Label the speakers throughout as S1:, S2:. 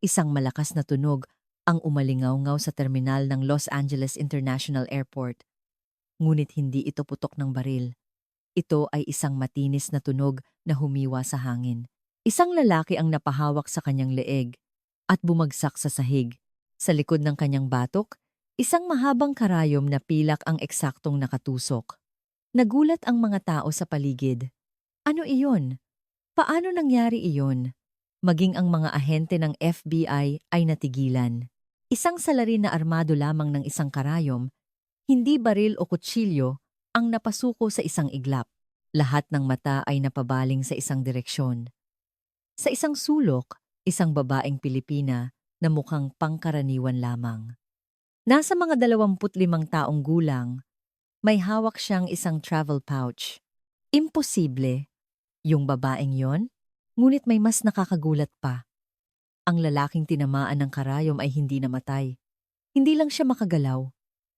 S1: Isang malakas na tunog ang umalingaw-ngaw sa terminal ng Los Angeles International Airport. Ngunit hindi ito putok ng baril. Ito ay isang matinis na tunog na humiwa sa hangin. Isang lalaki ang napahawak sa kanyang leeg at bumagsak sa sahig. Sa likod ng kanyang batok, isang mahabang karayom na pilak ang eksaktong nakatusok. Nagulat ang mga tao sa paligid. Ano iyon? Paano nangyari iyon? Maging ang mga ahente ng FBI ay natigilan. Isang salarin na armado lamang ng isang karayom, hindi baril o kutsilyo, ang napasuko sa isang iglap. Lahat ng mata ay napabaling sa isang direksyon. Sa isang sulok, isang babaeng Pilipina na mukhang pangkaraniwan lamang. Nasa mga 25 taong gulang, may hawak siyang isang travel pouch. Imposible. Yung babaeng yon? Ngunit may mas nakakagulat pa. Ang lalaking tinamaan ng karayom ay hindi namatay. Hindi lang siya makagalaw.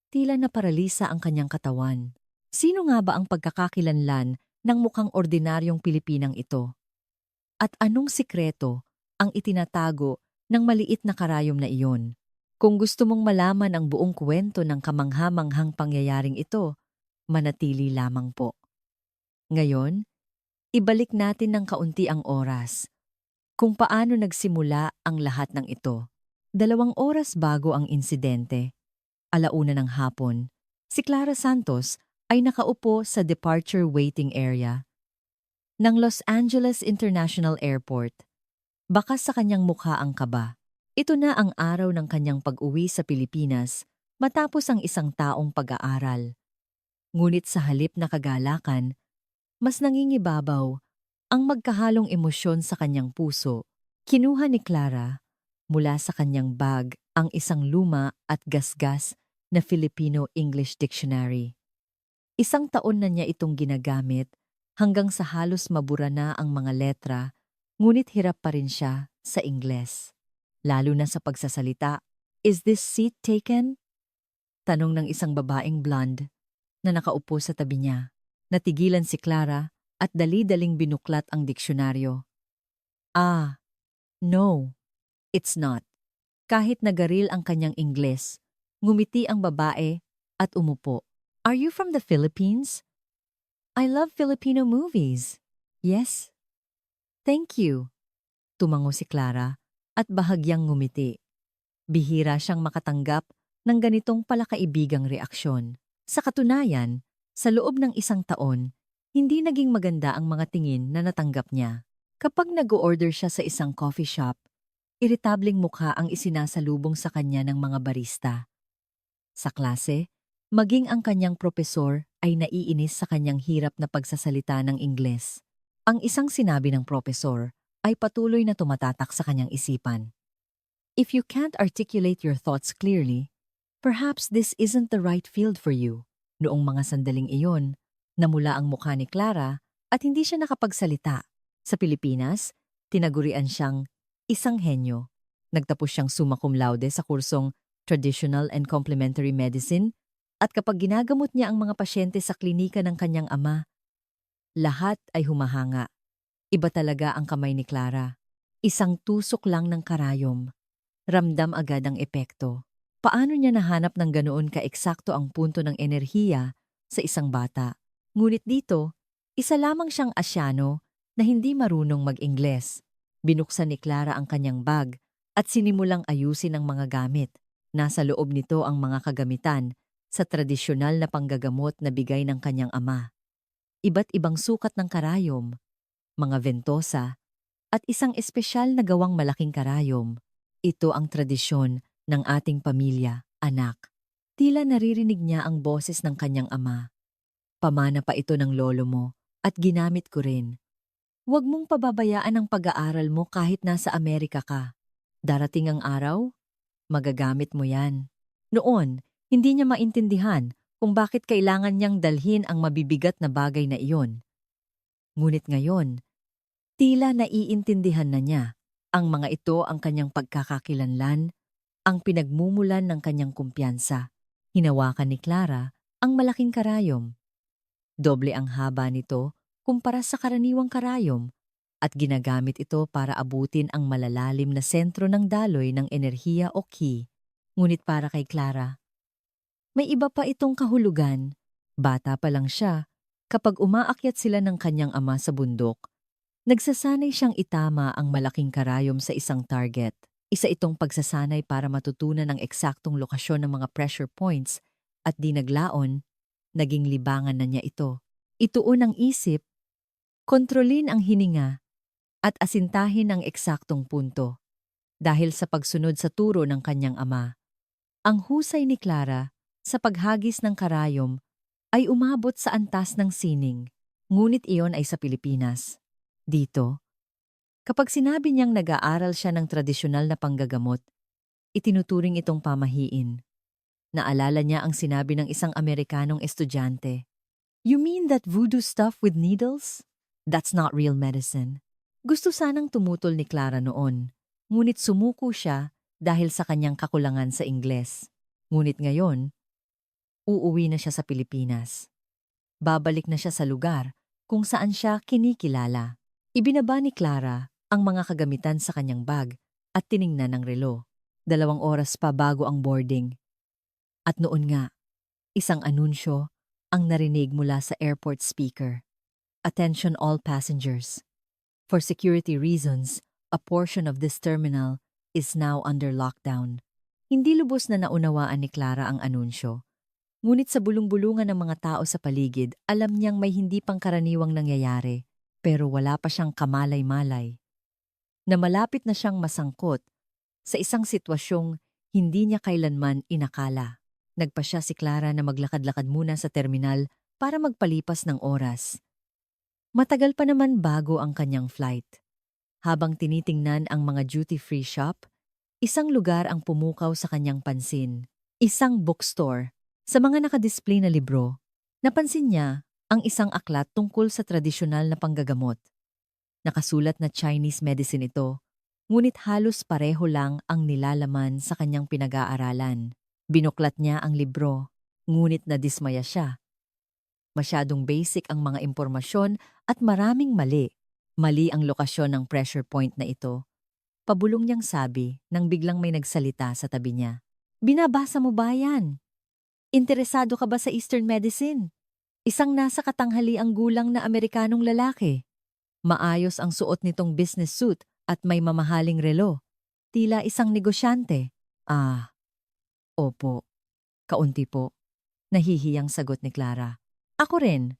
S1: Tila na paralisa ang kanyang katawan. Sino nga ba ang pagkakakilanlan ng mukhang ordinaryong Pilipinang ito? At anong sikreto ang itinatago ng maliit na karayom na iyon? Kung gusto mong malaman ang buong kwento ng kamangha-manghang pangyayaring ito, manatili lamang po. Ngayon, ibalik natin ng kaunti ang oras. Kung paano nagsimula ang lahat ng ito. 2 oras bago ang insidente, 1:00 ng hapon, si Clara Santos ay nakaupo sa departure waiting area ng Los Angeles International Airport. Bakas sa kanyang mukha ang kaba. Ito na ang araw ng kanyang pag-uwi sa Pilipinas matapos ang isang taong pag-aaral. Ngunit sa halip na kagalakan, mas nangingibabaw ang magkahalong emosyon sa kanyang puso. Kinuha ni Clara mula sa kanyang bag ang isang luma at gasgas na Filipino-English dictionary. Isang taon na niya itong ginagamit hanggang sa halos mabura na ang mga letra, ngunit hirap pa rin siya sa Ingles. Lalo na sa pagsasalita, "Is this seat taken?" Tanong ng isang babaeng blonde na nakaupo sa tabi niya. Natigilan si Clara at dali-daling binuklat ang diksyonaryo. Ah, no, it's not. Kahit nagaril ang kanyang Ingles, ngumiti ang babae at umupo. Are you from the Philippines? I love Filipino movies. Yes. Thank you. Tumango si Clara at bahagyang ngumiti. Bihira siyang makatanggap ng ganitong palakaibigang reaksyon. Sa katunayan, sa loob ng 1 taon, hindi naging maganda ang mga tingin na natanggap niya. Kapag nag-o-order siya sa isang coffee shop, iritabling mukha ang isinasalubong sa kanya ng mga barista. Sa klase, maging ang kanyang propesor ay naiinis sa kanyang hirap na pagsasalita ng Ingles. Ang isang sinabi ng propesor ay patuloy na tumatatak sa kanyang isipan. If you can't articulate your thoughts clearly, perhaps this isn't the right field for you. Noong mga sandaling iyon, namula ang mukha ni Clara at hindi siya nakapagsalita. Sa Pilipinas, tinagurian siyang isang henyo. Nagtapos siyang summa cum laude sa kursong Traditional and Complementary Medicine at kapag ginagamot niya ang mga pasyente sa klinika ng kanyang ama, lahat ay humahanga. Iba talaga ang kamay ni Clara. Isang tusok lang ng karayom. Ramdam agad ang epekto. Paano niya nahanap ng ganoon ka-eksakto ang punto ng enerhiya sa isang bata? Ngunit dito, isa lamang siyang Asyano na hindi marunong mag-Ingles. Binuksan ni Clara ang kanyang bag at sinimulang ayusin ang mga gamit. Nasa loob nito ang mga kagamitan sa tradisyonal na panggagamot na bigay ng kanyang ama. Iba't ibang sukat ng karayom, mga ventosa, at isang espesyal na gawang malaking karayom. Ito ang tradisyon ng ating pamilya, anak. Tila naririnig niya ang boses ng kanyang ama. Pamana pa ito ng lolo mo at ginamit ko rin. Huwag mong pababayaan ang pag-aaral mo kahit nasa Amerika ka. Darating ang araw, magagamit mo yan. Noon, hindi niya maintindihan kung bakit kailangan niyang dalhin ang mabibigat na bagay na iyon. Ngunit ngayon, tila naiintindihan na niya. Ang mga ito ang kanyang pagkakakilanlan, ang pinagmumulan ng kanyang kumpiyansa. Hinawakan ni Clara ang malaking karayom. Doble ang haba nito kumpara sa karaniwang karayom at ginagamit ito para abutin ang malalalim na sentro ng daloy ng enerhiya o ki. Ngunit para kay Clara, may iba pa itong kahulugan. Bata pa lang siya, kapag umaakyat sila ng kanyang ama sa bundok, nagsasanay siyang itama ang malaking karayom sa isang target. Isa itong pagsasanay para matutunan ang eksaktong lokasyon ng mga pressure points at di naglaon, naging libangan na niya ito. Ituon ang isip, kontrolin ang hininga, at asintahin ang eksaktong punto. Dahil sa pagsunod sa turo ng kanyang ama, ang husay ni Clara sa paghagis ng karayom ay umabot sa antas ng sining, ngunit iyon ay sa Pilipinas. Dito, kapag sinabi niyang nag-aaral siya ng tradisyonal na panggagamot, itinuturing itong pamahiin. Naalala niya ang sinabi ng isang Amerikanong estudyante, "You mean that voodoo stuff with needles? That's not real medicine." Gusto sanang tumutol ni Clara noon, ngunit sumuko siya dahil sa kanyang kakulangan sa Ingles. Ngunit ngayon, uuwi na siya sa Pilipinas. Babalik na siya sa lugar kung saan siya kinikilala. Ibinaba ni Clara ang mga kagamitan sa kanyang bag at tiningnan ang relo. 2 oras pa bago ang boarding. At noon nga, isang anunsyo ang narinig mula sa airport speaker. "Attention all passengers. For security reasons, a portion of this terminal is now under lockdown." Hindi lubos na naunawaan ni Clara ang anunsyo. Ngunit sa bulong-bulungan ng mga tao sa paligid, alam niyang may hindi pangkaraniwang nangyayari, pero wala pa siyang kamalay-malay. Na malapit na siyang masangkot sa isang sitwasyong hindi niya kailanman inakala. Nagpasya si Clara na maglakad-lakad muna sa terminal para magpalipas ng oras. Matagal pa naman bago ang kanyang flight. Habang tinitingnan ang mga duty-free shop, isang lugar ang pumukaw sa kanyang pansin. Isang bookstore. Sa mga nakadisplay na libro, napansin niya ang isang aklat tungkol sa tradisyonal na panggagamot. Nakasulat na Chinese medicine ito, ngunit halos pareho lang ang nilalaman sa kanyang pinag-aaralan. Binuklat niya ang libro, ngunit nadismaya siya. Masyadong basic ang mga impormasyon at maraming mali. Mali ang lokasyon ng pressure point na ito. Pabulong niyang sabi nang biglang may nagsalita sa tabi niya. "Binabasa mo ba yan? Interesado ka ba sa Eastern medicine?" Isang nasa katanghaliang gulang na Amerikanong lalaki. Maayos ang suot nitong business suit at may mamahaling relo. Tila isang negosyante. "Ah, opo. Kaunti po." Nahihiyang sagot ni Clara. "Ako rin.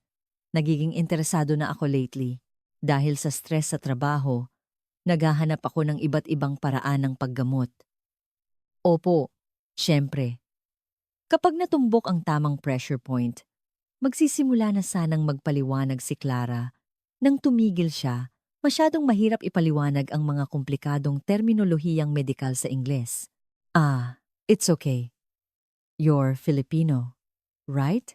S1: Nagiging interesado na ako lately. Dahil sa stress sa trabaho, naghahanap ako ng iba't ibang paraan ng paggamot." "Opo, syempre. Kapag natumbok ang tamang pressure point, magsisimula na sanang magpaliwanag si Clara. Nang tumigil siya, masyadong mahirap ipaliwanag ang mga komplikadong terminolohiyang medikal sa Ingles. "Ah, it's okay. You're Filipino, right?"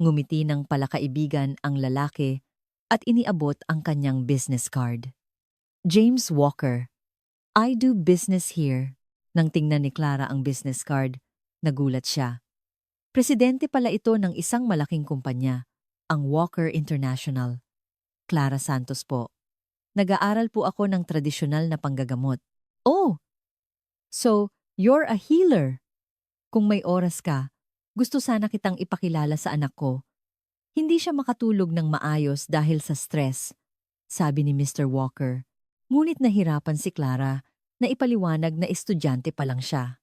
S1: Ngumiti ng palakaibigan ang lalaki at iniabot ang kanyang business card. "James Walker, I do business here." Nang tingnan ni Clara ang business card, nagulat siya. Presidente pala ito ng isang malaking kumpanya, ang Walker International. "Clara Santos po. Nag-aaral po ako ng tradisyonal na panggagamot." "Oh, so you're a healer. Kung may oras ka, gusto sana kitang ipakilala sa anak ko. Hindi siya makatulog ng maayos dahil sa stress," sabi ni Mr. Walker. Ngunit nahirapan si Clara na ipaliwanag na estudyante pa lang siya.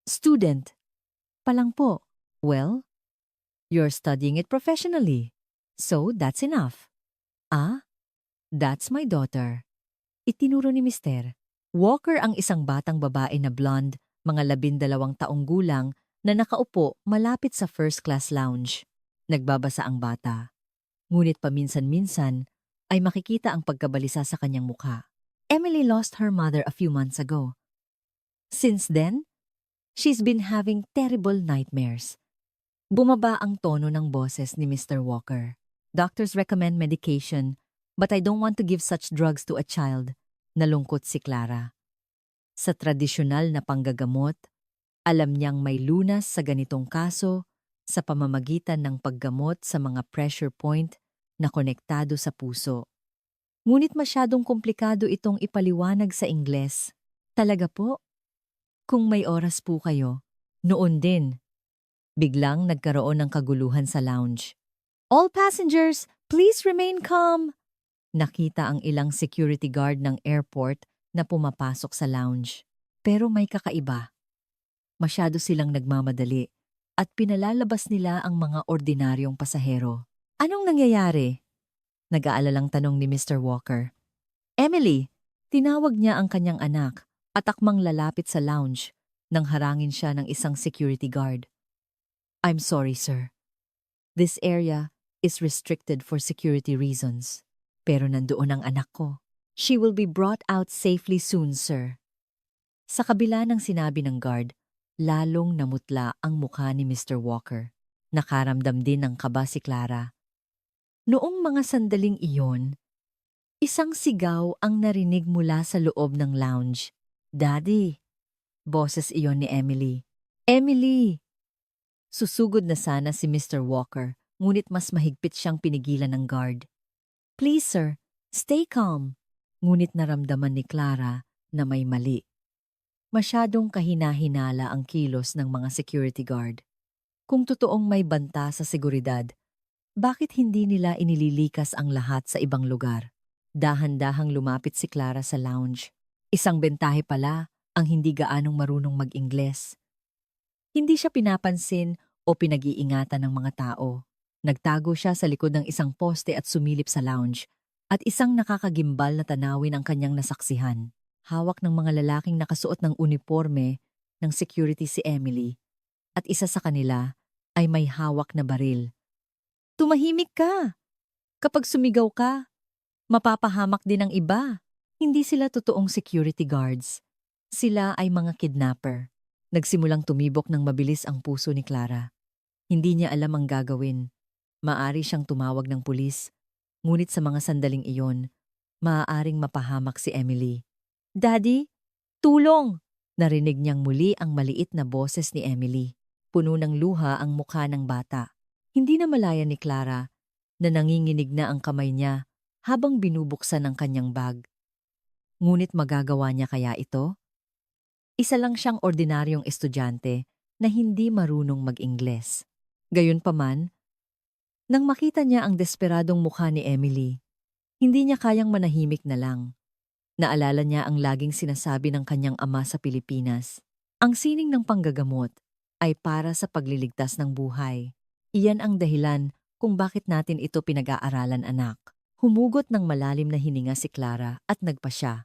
S1: "Student pa lang po." "Well, you're studying it professionally, so that's enough." "Ah, that's my daughter." Itinuro ni Mr. Walker ang isang batang babae na blonde, mga 12 taong gulang, na nakaupo malapit sa first-class lounge. Nagbabasa ang bata. Ngunit paminsan-minsan ay makikita ang pagkabalisa sa kanyang mukha. "Emily lost her mother a few months ago. Since then, she's been having terrible nightmares." Bumaba ang tono ng boses ni Mr. Walker. "Doctors recommend medication, but I don't want to give such drugs to a child." Nalungkot si Clara. Sa tradisyonal na panggagamot, alam niyang may lunas sa ganitong kaso sa pamamagitan ng paggamot sa mga pressure point na konektado sa puso. Ngunit masyadong komplikado itong ipaliwanag sa Ingles. Talaga po? Kung may oras po kayo. Noon din, biglang nagkaroon ng kaguluhan sa lounge. All passengers, please remain calm. Nakita ang ilang security guard ng airport na pumapasok sa lounge. Pero may kakaiba. Masyado silang nagmamadali at pinalalabas nila ang mga ordinaryong pasahero. Anong nangyayari? Nag-aalalang tanong ni Mr. Walker. Emily, tinawag niya ang kanyang anak at akmang lalapit sa lounge nang harangin siya ng isang security guard. I'm sorry, sir. This area is restricted for security reasons. Pero nandoon ang anak ko. She will be brought out safely soon, sir. Sa kabila ng sinabi ng guard, lalong namutla ang mukha ni Mr. Walker. Nakaramdam din ng kaba si Clara. Noong mga sandaling iyon, isang sigaw ang narinig mula sa loob ng lounge. Daddy! Boses iyon ni Emily. Emily! Susugod na sana si Mr. Walker, ngunit mas mahigpit siyang pinigilan ng guard. Please sir, stay calm. Ngunit naramdaman ni Clara na may mali. Masyadong kahina-hinala ang kilos ng mga security guard. Kung totoong may banta sa seguridad, bakit hindi nila inililikas ang lahat sa ibang lugar? Dahan-dahang lumapit si Clara sa lounge. Isang bentahe pala ang hindi gaanong marunong mag-Ingles. Hindi siya pinapansin o pinag-iingatan ng mga tao. Nagtago siya sa likod ng isang poste at sumilip sa lounge, at isang nakakagimbal na tanawin ang kanyang nasaksihan. Hawak ng mga lalaking nakasuot ng uniforme ng security si Emily, at isa sa kanila ay may hawak na baril. Tumahimik ka! Kapag sumigaw ka, mapapahamak din ang iba. Hindi sila totoong security guards. Sila ay mga kidnapper. Nagsimulang tumibok ng mabilis ang puso ni Clara. Hindi niya alam ang gagawin. Maari siyang tumawag ng pulis, ngunit sa mga sandaling iyon, maaaring mapahamak si Emily. Daddy, tulong! Narinig niyang muli ang maliit na boses ni Emily. Puno ng luha ang mukha ng bata. Hindi na malaya ni Clara na nanginginig na ang kamay niya habang binubuksan ang kanyang bag. Ngunit magagawa niya kaya ito? Isa lang siyang ordinaryong estudyante na hindi marunong mag-Ingles. Gayunpaman, nang makita niya ang desperadong mukha ni Emily, hindi niya kayang manahimik na lang. Naalala niya ang laging sinasabi ng kanyang ama sa Pilipinas. Ang sining ng panggagamot ay para sa pagliligtas ng buhay. Iyan ang dahilan kung bakit natin ito pinag-aaralan, anak. Humugot ng malalim na hininga si Clara at nagpasya.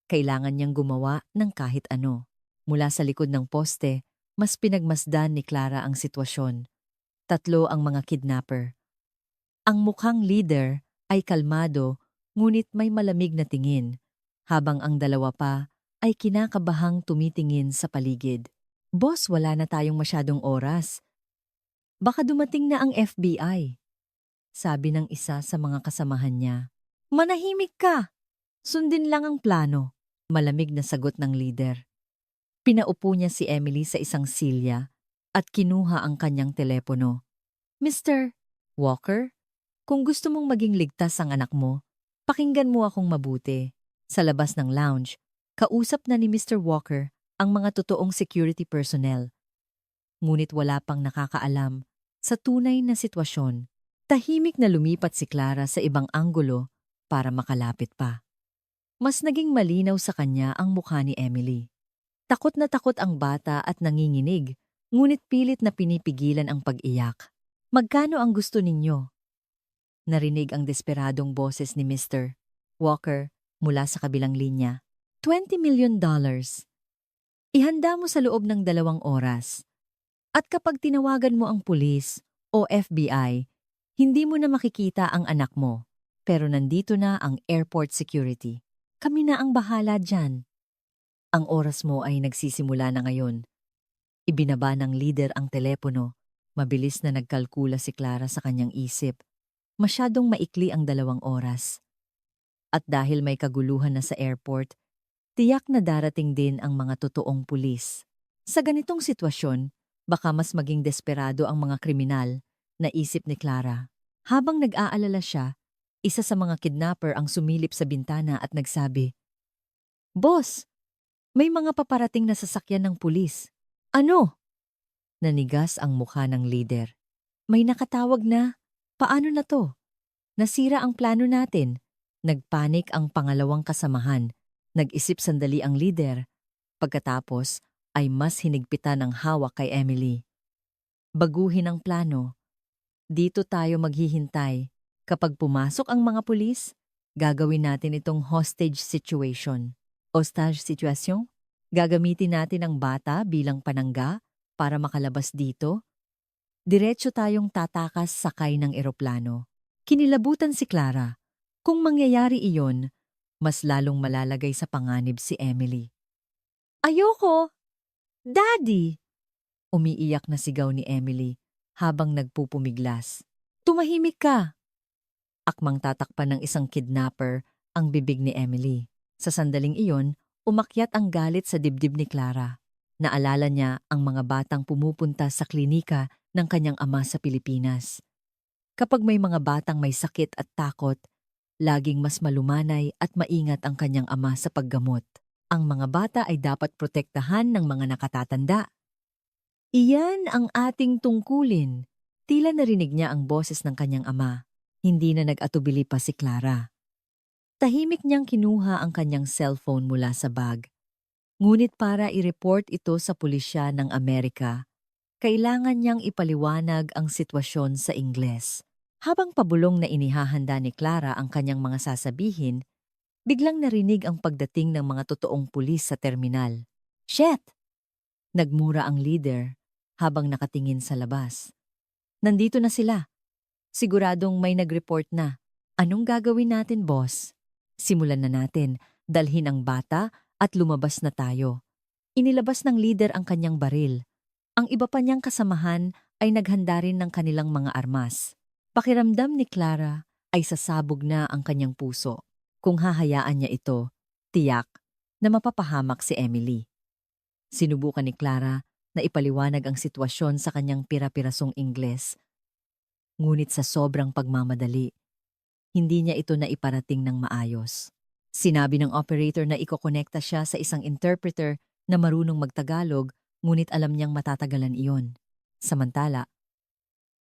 S1: Kailangan niyang gumawa ng kahit ano. Mula sa likod ng poste, mas pinagmasdan ni Clara ang sitwasyon. Tatlo ang mga kidnapper. Ang mukhang leader ay kalmado ngunit may malamig na tingin, habang ang dalawa pa ay kinakabahang tumitingin sa paligid. Boss, wala na tayong masyadong oras. Baka dumating na ang FBI, sabi ng isa sa mga kasamahan niya. Manahimik ka! Sundin lang ang plano, malamig na sagot ng leader. Pinaupo niya si Emily sa isang silya at kinuha ang kanyang telepono. Mr. Walker, kung gusto mong maging ligtas ang anak mo, pakinggan mo akong mabuti. Sa labas ng lounge, kausap na ni Mr. Walker ang mga totoong security personnel. Ngunit wala pang nakakaalam sa tunay na sitwasyon. Tahimik na lumipat si Clara sa ibang anggulo para makalapit pa. Mas naging malinaw sa kanya ang mukha ni Emily. Takot na takot ang bata at nanginginig, ngunit pilit na pinipigilan ang pag-iyak. Magkano ang gusto ninyo? Narinig ang desperadong boses ni Mr. Walker mula sa kabilang linya. $20 million. Ihanda mo sa loob ng 2 oras. At kapag tinawagan mo ang pulis o FBI, hindi mo na makikita ang anak mo. Pero nandito na ang airport security. Kami na ang bahala dyan. Ang oras mo ay nagsisimula na ngayon. Ibinaba ng leader ang telepono. Mabilis na nagkalkula si Clara sa kanyang isip. Masyadong maikli ang 2 oras. At dahil may kaguluhan na sa airport, tiyak na darating din ang mga totoong pulis. Sa ganitong sitwasyon, baka mas maging desperado ang mga kriminal, naisip ni Clara. Habang nag-aalala siya, Isa sa mga kidnapper ang sumilip sa bintana at nagsabi, "Boss, may mga paparating na sasakyan ng pulis." "Ano?" Nanigas ang mukha ng leader. "May nakatawag na. Paano na to? Nasira ang plano natin." Nagpanik ang pangalawang kasamahan. Nag-isip sandali ang leader. Pagkatapos ay mas hinigpitan ang hawak kay Emily. "Baguhin ang plano. Dito tayo maghihintay. Kapag pumasok ang mga pulis, gagawin natin itong hostage situation." Hostage situation? Gagamitin natin ang bata bilang panangga para makalabas dito? Diretso tayong tatakas sakay ng eroplano. Kinilabutan si Clara. Kung mangyayari iyon, mas lalong malalagay sa panganib si Emily. "Ayoko! Daddy!" Umiiyak na sigaw ni Emily habang nagpupumiglas. "Tumahimik ka!" Akmang tatakpan ng isang kidnapper ang bibig ni Emily. Sa sandaling iyon, umakyat ang galit sa dibdib ni Clara. Naalala niya ang mga batang pumupunta sa klinika ng kanyang ama sa Pilipinas. Kapag may mga batang may sakit at takot, laging mas malumanay at maingat ang kanyang ama sa paggamot. Ang mga bata ay dapat protektahan ng mga nakatatanda. "Iyan ang ating tungkulin." Tila narinig niya ang boses ng kanyang ama. Hindi na nag-atubili pa si Clara. Tahimik niyang kinuha ang kanyang cellphone mula sa bag. Ngunit para i-report ito sa pulisya ng Amerika, kailangan niyang ipaliwanag ang sitwasyon sa Ingles. Habang pabulong na inihahanda ni Clara ang kanyang mga sasabihin, biglang narinig ang pagdating ng mga totoong pulis sa terminal. "Shit!" Nagmura ang leader habang nakatingin sa labas. "Nandito na sila. Siguradong may nag-report na. Anong gagawin natin, boss?" "Simulan na natin. Dalhin ang bata at lumabas na tayo." Inilabas ng leader ang kanyang baril. Ang iba pa niyang kasamahan ay naghanda rin ng kanilang mga armas. Pakiramdam ni Clara ay sasabog na ang kanyang puso. Kung hahayaan niya ito, tiyak na mapapahamak si Emily. Sinubukan ni Clara na ipaliwanag ang sitwasyon sa kanyang pira-pirasong Ingles. Ngunit sa sobrang pagmamadali, hindi niya ito na iparating ng maayos. Sinabi ng operator na ikokonekta siya sa isang interpreter na marunong magtagalog, ngunit alam niyang matatagalan iyon. Samantala,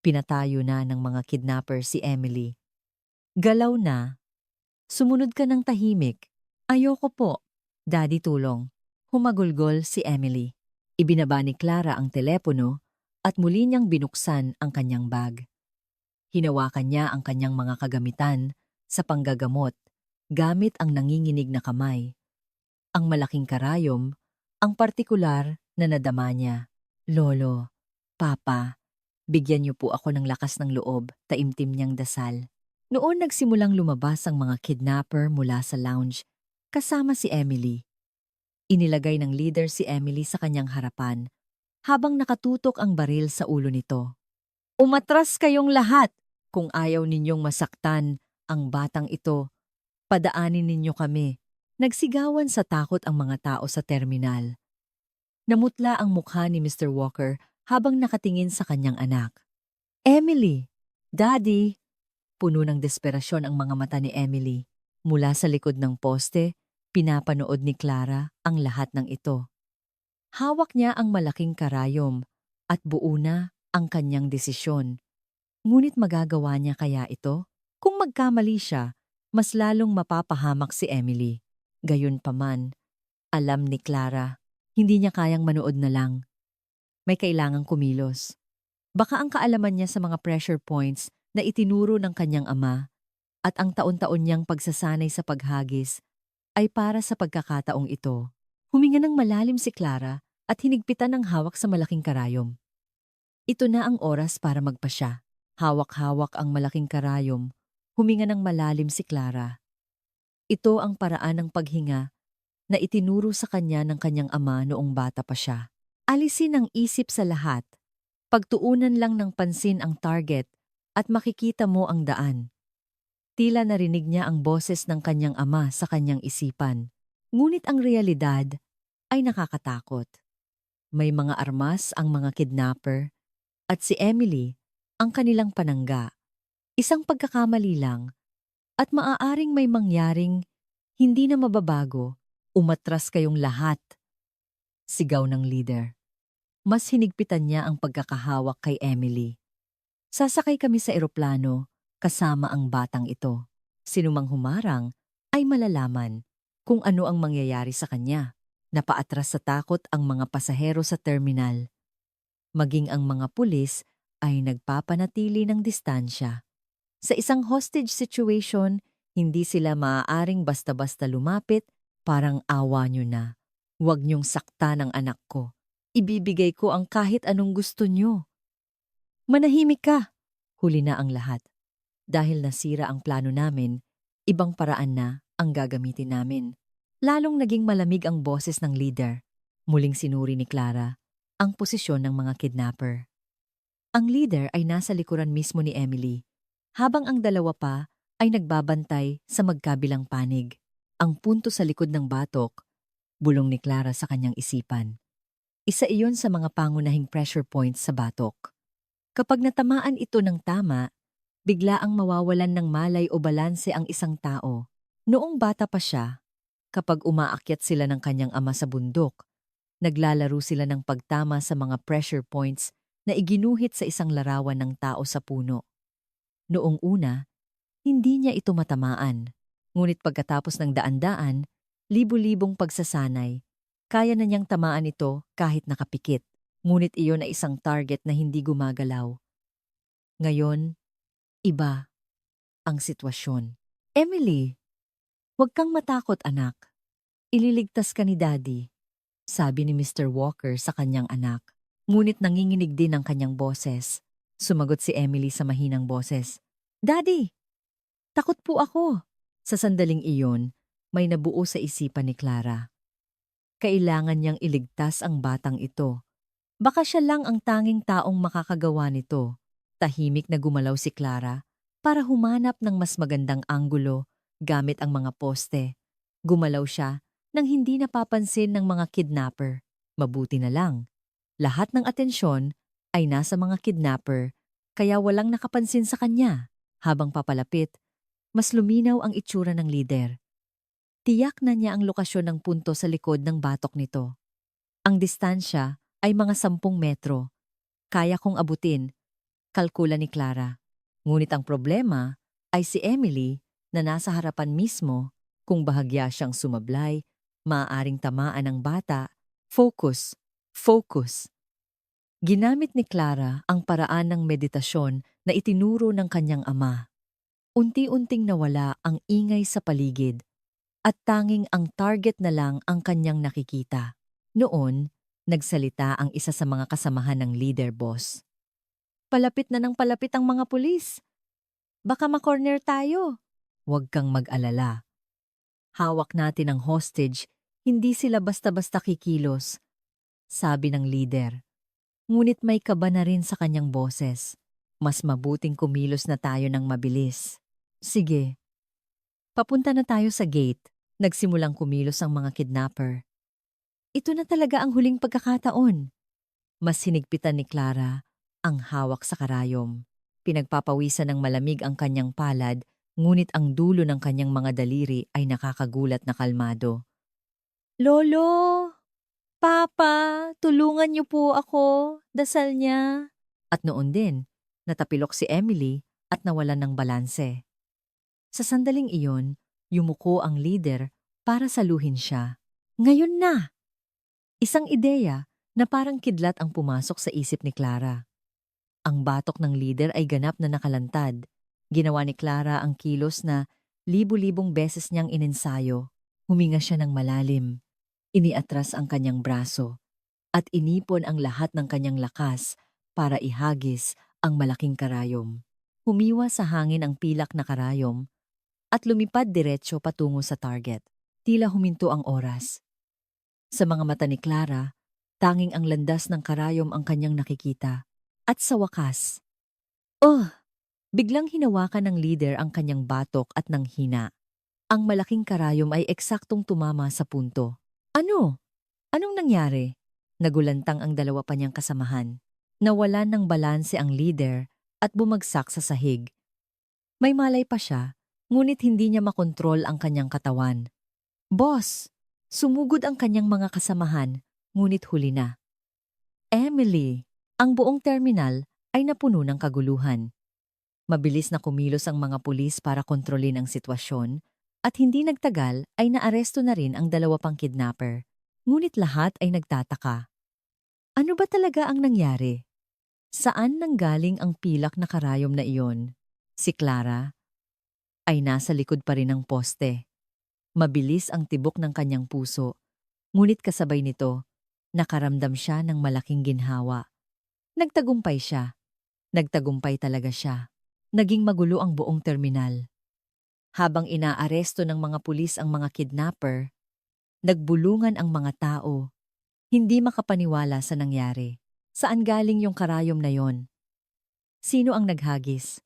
S1: pinatayo na ng mga kidnapper si Emily. "Galaw na. Sumunod ka ng tahimik." "Ayoko po. Daddy, tulong." Humagulgol si Emily. Ibinaba ni Clara ang telepono at muli niyang binuksan ang kanyang bag. Hinawakan niya ang kanyang mga kagamitan sa panggagamot gamit ang nanginginig na kamay. Ang malaking karayom, ang partikular na nadama niya. "Lolo, Papa, bigyan niyo po ako ng lakas ng loob," taimtim niyang dasal. Noon nagsimulang lumabas ang mga kidnapper mula sa lounge, kasama si Emily. Inilagay ng leader si Emily sa kanyang harapan, habang nakatutok ang baril sa ulo nito. "Umatras kayong lahat! Kung ayaw ninyong masaktan ang batang ito, padaanin ninyo kami." Nagsigawan sa takot ang mga tao sa terminal. Namutla ang mukha ni Mr. Walker habang nakatingin sa kanyang anak. "Emily! Daddy!" Puno ng desperasyon ang mga mata ni Emily. Mula sa likod ng poste, pinapanood ni Clara ang lahat ng ito. Hawak niya ang malaking karayom at buo na ang kanyang desisyon. Ngunit magagawa niya kaya ito? Kung magkamali siya, mas lalong mapapahamak si Emily. Gayunpaman, alam ni Clara, hindi niya kayang manood na lang. May kailangang kumilos. Baka ang kaalaman niya sa mga pressure points na itinuro ng kanyang ama at ang taon-taon niyang pagsasanay sa paghagis ay para sa pagkakataong ito. Huminga ng malalim si Clara at hinigpitan ang hawak sa malaking karayom. Ito na ang oras para magpasya. Hawak-hawak ang malaking karayom. Huminga ng malalim si Clara. Ito ang paraan ng paghinga na itinuro sa kanya ng kanyang ama noong bata pa siya. Alisin ang isip sa lahat. Pagtuunan lang ng pansin ang target at makikita mo ang daan. Tila narinig niya ang boses ng kanyang ama sa kanyang isipan. Ngunit ang realidad ay nakakatakot. May mga armas ang mga kidnapper at si Emily ang kanilang panangga. Isang pagkakamali lang At maaaring may mangyaring hindi na mababago, umatras kayong lahat. Sigaw ng leader. Mas hinigpitan niya ang pagkakahawak kay Emily. Sasakay kami sa eroplano kasama ang batang ito. Sinumang humarang ay malalaman kung ano ang mangyayari sa kanya. Napaatras sa takot ang mga pasahero sa terminal. Maging ang mga pulis ay nagpapanatili ng distansya. Sa isang hostage situation, hindi sila maaaring basta-basta lumapit, parang awa nyo na. Huwag niyong sakta ng anak ko. Ibibigay ko ang kahit anong gusto nyo. Manahimik ka! Huli na ang lahat. Dahil nasira ang plano namin, ibang paraan na ang gagamitin namin. Lalong naging malamig ang boses ng leader. Muling sinuri ni Clara ang posisyon ng mga kidnapper. Ang leader ay nasa likuran mismo ni Emily, habang ang dalawa pa ay nagbabantay sa magkabilang panig. Ang punto sa likod ng batok, bulong ni Clara sa kanyang isipan. Isa iyon sa mga pangunahing pressure points sa batok. Kapag natamaan ito ng tama, bigla ang mawawalan ng malay o balanse ang isang tao. Noong bata pa siya, kapag umaakyat sila ng kanyang ama sa bundok, naglalaro sila ng pagtama sa mga pressure points na iginuhit sa isang larawan ng tao sa puno. Noong una, hindi niya ito matamaan. Ngunit pagkatapos ng daan-daan, libu-libong pagsasanay, kaya na niyang tamaan ito kahit nakapikit. Ngunit iyon ay isang target na hindi gumagalaw. Ngayon, iba ang sitwasyon. Emily, huwag kang matakot anak. Ililigtas ka ni Daddy, sabi ni Mr. Walker sa kanyang anak. Ngunit nanginginig din ang kanyang boses. Sumagot si Emily sa mahinang boses. Daddy, takot po ako. Sa sandaling iyon, may nabuo sa isipan ni Clara. Kailangan niyang iligtas ang batang ito. Baka siya lang ang tanging taong makakagawa nito. Tahimik na gumalaw si Clara para humanap ng mas magandang anggulo gamit ang mga poste. Gumalaw siya nang hindi napapansin ng mga kidnapper. Mabuti na lang. Lahat ng atensyon ay nasa mga kidnapper kaya walang nakapansin sa kanya. Habang papalapit, mas luminaw ang itsura ng lider. Tiyak na niya ang lokasyon ng punto sa likod ng batok nito. Ang distansya ay mga 10 metro. Kaya kong abutin, kalkula ni Clara. Ngunit ang problema ay si Emily na nasa harapan mismo. Kung bahagya siyang sumablay, maaaring tamaan ng bata. Focus, focus. Ginamit ni Clara ang paraan ng meditasyon na itinuro ng kanyang ama. Unti-unting nawala ang ingay sa paligid at tanging ang target na lang ang kanyang nakikita. Noon, nagsalita ang isa sa mga kasamahan ng leader boss. Palapit na ng palapit ang mga pulis. Baka makorner tayo. Huwag kang mag-alala. Hawak natin ang hostage, hindi sila basta-basta kikilos, sabi ng leader. Ngunit may kaba na rin sa kanyang boses. Mas mabuting kumilos na tayo ng mabilis. Sige. Papunta na tayo sa gate. Nagsimulang kumilos ang mga kidnapper. Ito na talaga ang huling pagkakataon. Mas hinigpitan ni Clara ang hawak sa karayom. Pinagpapawisan ng malamig ang kanyang palad, ngunit ang dulo ng kanyang mga daliri ay nakakagulat na kalmado. Lolo! Papa! Tulungan niyo po ako! Dasal niya! At noon din, natapilok si Emily at nawalan ng balanse. Sa sandaling iyon, yumuko ang leader para saluhin siya. Ngayon na! Isang ideya na parang kidlat ang pumasok sa isip ni Clara. Ang batok ng leader ay ganap na nakalantad. Ginawa ni Clara ang kilos na libu-libong beses niyang inensayo. Huminga siya ng malalim. Iniatras ang kanyang braso at inipon ang lahat ng kanyang lakas para ihagis ang malaking karayom. Humiwa sa hangin ang pilak na karayom at lumipad diretsyo patungo sa target. Tila huminto ang oras. Sa mga mata ni Clara, tanging ang landas ng karayom ang kanyang nakikita. At sa wakas, biglang hinawakan ng leader ang kanyang batok at nang hina. Ang malaking karayom ay eksaktong tumama sa punto. Ano? Anong nangyari? Nagulantang ang dalawa pa niyang kasamahan. Nawalan ng balanse ang leader at bumagsak sa sahig. May malay pa siya, Ngunit hindi niya makontrol ang kanyang katawan. Boss! Sumugod ang kanyang mga kasamahan, ngunit huli na. Emily! Ang buong terminal ay napuno ng kaguluhan. Mabilis na kumilos ang mga pulis para kontrolin ang sitwasyon at hindi nagtagal ay naaresto na rin ang dalawa pang kidnapper. Ngunit lahat ay nagtataka. Ano ba talaga ang nangyari? Saan nanggaling ang pilak na karayom na iyon? Si Clara ay nasa likod pa rin ng poste. Mabilis ang tibok ng kanyang puso, ngunit kasabay nito, nakaramdam siya ng malaking ginhawa. Nagtagumpay siya. Nagtagumpay talaga siya. Naging magulo ang buong terminal. Habang inaaresto ng mga pulis ang mga kidnapper, nagbulungan ang mga tao. Hindi makapaniwala sa nangyari. Saan galing yung karayom na yon? Sino ang naghagis?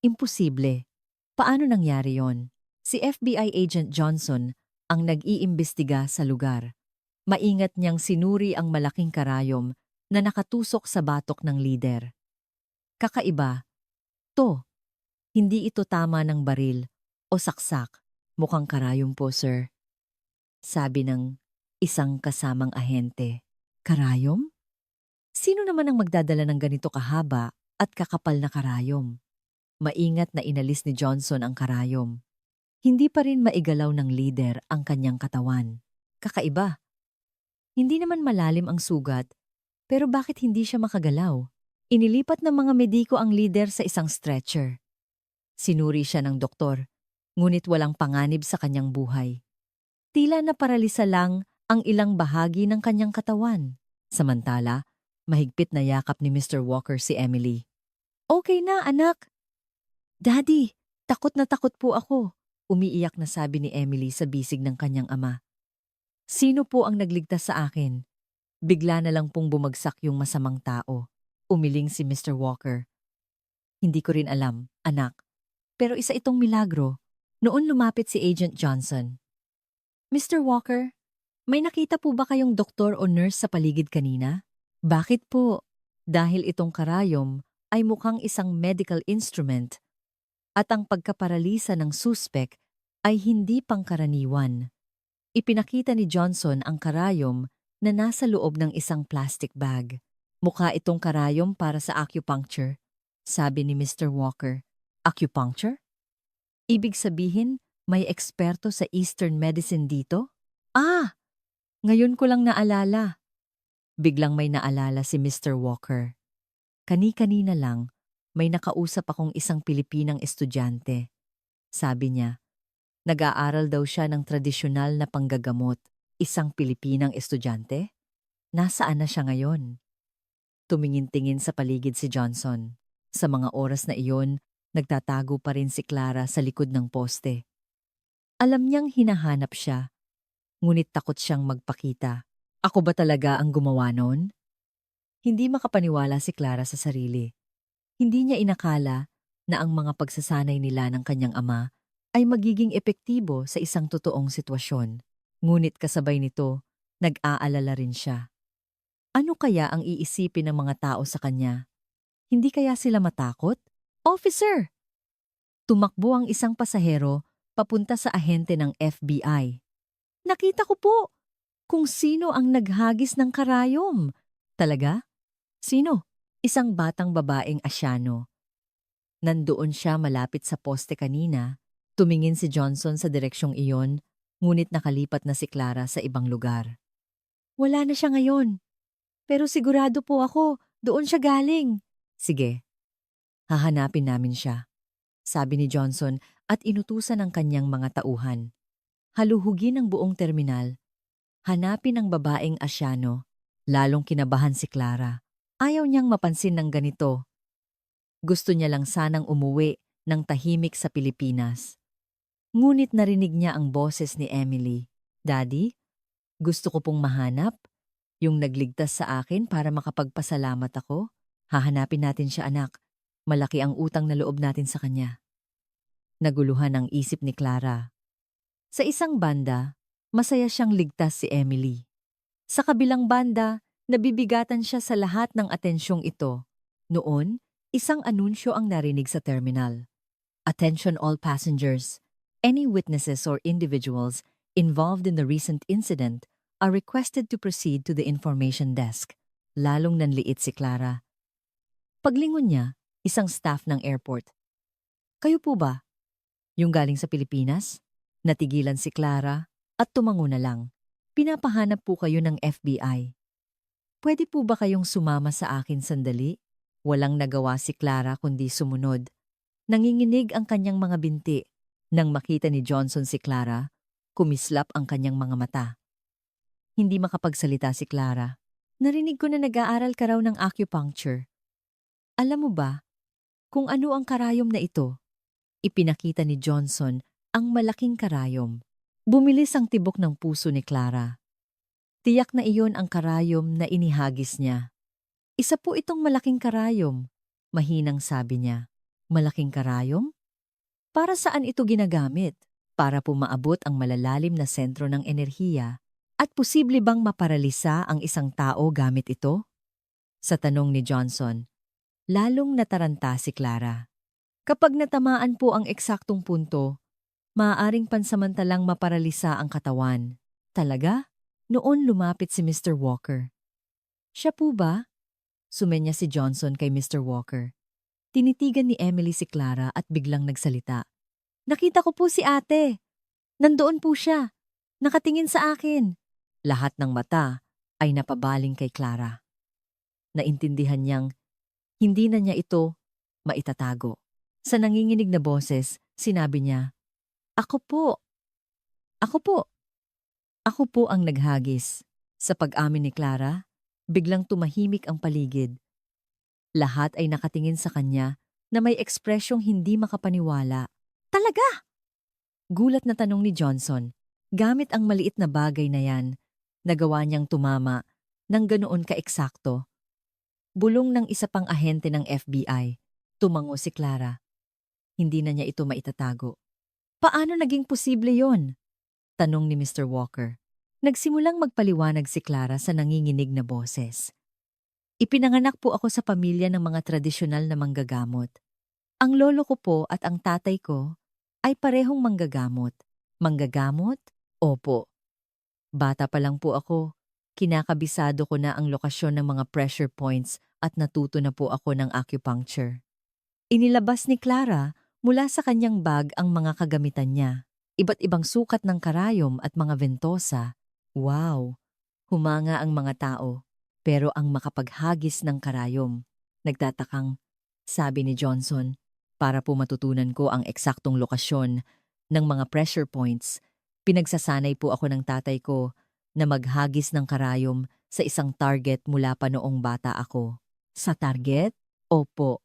S1: Imposible. Paano nangyari yon? Si FBI Agent Johnson ang nag-iimbestiga sa lugar. Maingat niyang sinuri ang malaking karayom na nakatusok sa batok ng lider. Kakaiba. To, hindi ito tama ng baril o saksak. Mukhang karayom po, sir. Sabi ng isang kasamang ahente. Karayom? Sino naman ang magdadala ng ganito kahaba at kakapal na karayom? Maingat na inalis ni Johnson ang karayom. Hindi pa rin maigalaw ng lider ang kanyang katawan. Kakaiba. Hindi naman malalim ang sugat, pero bakit hindi siya makagalaw? Inilipat ng mga mediko ang lider sa isang stretcher. Sinuri siya ng doktor, ngunit walang panganib sa kanyang buhay. Tila na paralisa lang ang ilang bahagi ng kanyang katawan. Samantala, mahigpit na yakap ni Mr. Walker si Emily. Okay na, anak. Daddy, takot na takot po ako. Umiiyak na sabi ni Emily sa bisig ng kanyang ama. Sino po ang nagligtas sa akin? Bigla na lang pong bumagsak yung masamang tao. Umiling si Mr. Walker. Hindi ko rin alam, anak. Pero isa itong milagro. Noon lumapit si Agent Johnson. Mr. Walker, may nakita po ba kayong doktor o nurse sa paligid kanina? Bakit po? Dahil itong karayom ay mukhang isang medical instrument at ang pagkaparalisa ng suspek ay hindi pangkaraniwan. Ipinakita ni Johnson ang karayom na nasa loob ng isang plastic bag. Mukha itong karayom para sa acupuncture, sabi ni Mr. Walker. Acupuncture? Ibig sabihin, may eksperto sa Eastern medicine dito? Ah! Ngayon ko lang naalala. Biglang may naalala si Mr. Walker. Kani-kanina lang, may nakausap akong isang Pilipinang estudyante. Sabi niya, nag-aaral daw siya ng tradisyonal na panggagamot. Isang Pilipinang estudyante? Nasaan na siya ngayon? Tumingin-tingin sa paligid si Johnson. Sa mga oras na iyon, nagtatago pa rin si Clara sa likod ng poste. Alam niyang hinahanap siya, ngunit takot siyang magpakita. Ako ba talaga ang gumawa nun? Hindi makapaniwala si Clara sa sarili. Hindi niya inakala na ang mga pagsasanay nila ng kanyang ama ay magiging epektibo sa isang totoong sitwasyon. Ngunit kasabay nito, nag-aalala rin siya. Ano kaya ang iisipin ng mga tao sa kanya? Hindi kaya sila matakot? Officer! Tumakbo ang isang pasahero papunta sa ahente ng FBI. Nakita ko po kung sino ang naghagis ng karayom. Talaga? Sino? Isang batang babaeng Asyano. Nandoon siya malapit sa poste kanina. Tumingin si Johnson sa direksyong iyon, ngunit nakalipat na si Clara sa ibang lugar. Wala na siya ngayon. Pero sigurado po ako, doon siya galing. Sige, hahanapin namin siya, sabi ni Johnson at inutusan ang kanyang mga tauhan. Haluhugin ang buong terminal. Hanapin ang babaeng Asyano. Lalong kinabahan si Clara. Ayaw niyang mapansin ng ganito. Gusto niya lang sanang umuwi ng tahimik sa Pilipinas. Ngunit narinig niya ang boses ni Emily. Daddy, gusto ko pong mahanap yung nagligtas sa akin para makapagpasalamat ako. Hahanapin natin siya, anak. Malaki ang utang na loob natin sa kanya. Naguluhan ang isip ni Clara. Sa isang banda, masaya siyang ligtas si Emily. Sa kabilang banda, nabibigatan siya sa lahat ng atensyong ito. Noon, isang anunsyo ang narinig sa terminal. Attention all passengers. Any witnesses or individuals involved in the recent incident are requested to proceed to the information desk. Lalong nanliit si Clara. Paglingon niya, isang staff ng airport. Kayo po ba? Yung galing sa Pilipinas? Natigilan si Clara at tumango na lang. Pinapahanap po kayo ng FBI. Pwede po ba kayong sumama sa akin sandali? Walang nagawa si Clara kundi sumunod. Nanginginig ang kanyang mga binti. Nang makita ni Johnson si Clara, kumislap ang kanyang mga mata. Hindi makapagsalita si Clara. Narinig ko na nag-aaral ka raw ng acupuncture. Alam mo ba kung ano ang karayom na ito? Ipinakita ni Johnson ang malaking karayom. Bumilis ang tibok ng puso ni Clara. Tiyak na iyon ang karayom na inihagis niya. Isa po itong malaking karayom. Mahinang sabi niya. Malaking karayom? Para saan ito ginagamit? Para po maabot ang malalalim na sentro ng enerhiya at posible bang maparalisa ang isang tao gamit ito? Sa tanong ni Johnson, lalong nataranta si Clara. Kapag natamaan po ang eksaktong punto, maaaring pansamantalang maparalisa ang katawan. Talaga? Noon lumapit si Mr. Walker. Siya po ba? Sumenya si Johnson kay Mr. Walker. Tinitigan ni Emily si Clara at biglang nagsalita. Nakita ko po si ate. Nandoon po siya. Nakatingin sa akin. Lahat ng mata ay napabaling kay Clara. Naintindihan niyang hindi na niya ito maitatago. Sa nanginginig na boses, sinabi niya, Ako po. Ako po. Ako po ang naghagis. Sa pag-amin ni Clara, biglang tumahimik ang paligid. Lahat ay nakatingin sa kanya na may ekspresyong hindi makapaniwala. Talaga? Gulat na tanong ni Johnson. Gamit ang maliit na bagay na yan, nagawa niyang tumama ng ganoon ka-eksakto. Bulong ng isa pang ahente ng FBI. Tumango si Clara. Hindi na niya ito maitatago. Paano naging posible yon? Tanong ni Mr. Walker. Nagsimulang magpaliwanag si Clara sa nanginginig na boses. Ipinanganak po ako sa pamilya ng mga tradisyonal na manggagamot. Ang lolo ko po at ang tatay ko ay parehong manggagamot. Manggagamot? Opo. Bata pa lang po ako. Kinakabisado ko na ang lokasyon ng mga pressure points at natuto na po ako ng acupuncture. Inilabas ni Clara mula sa kanyang bag ang mga kagamitan niya. Iba't ibang sukat ng karayom at mga ventosa. Wow! Humanga ang mga tao. Pero ang makapaghagis ng karayom. Nagtatakang, sabi ni Johnson, para po matutunan ko ang eksaktong lokasyon ng mga pressure points, pinagsasanay po ako ng tatay ko na maghagis ng karayom sa isang target mula pa noong bata ako. Sa target? Opo.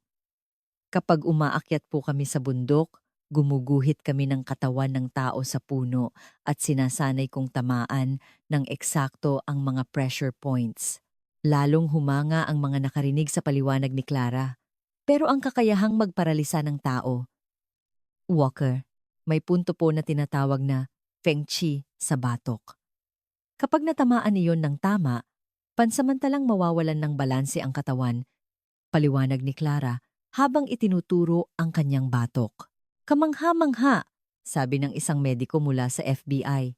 S1: Kapag umaakyat po kami sa bundok, gumuguhit kami ng katawan ng tao sa puno at sinasanay kong tamaan ng eksakto ang mga pressure points. Lalong humanga ang mga nakarinig sa paliwanag ni Clara. Pero ang kakayahang magparalisa ng tao. Walker, may punto po na tinatawag na Feng Qi sa batok. Kapag natamaan iyon ng tama, pansamantalang mawawalan ng balanse ang katawan, paliwanag ni Clara habang itinuturo ang kanyang batok. Kamangha-mangha, sabi ng isang mediko mula sa FBI.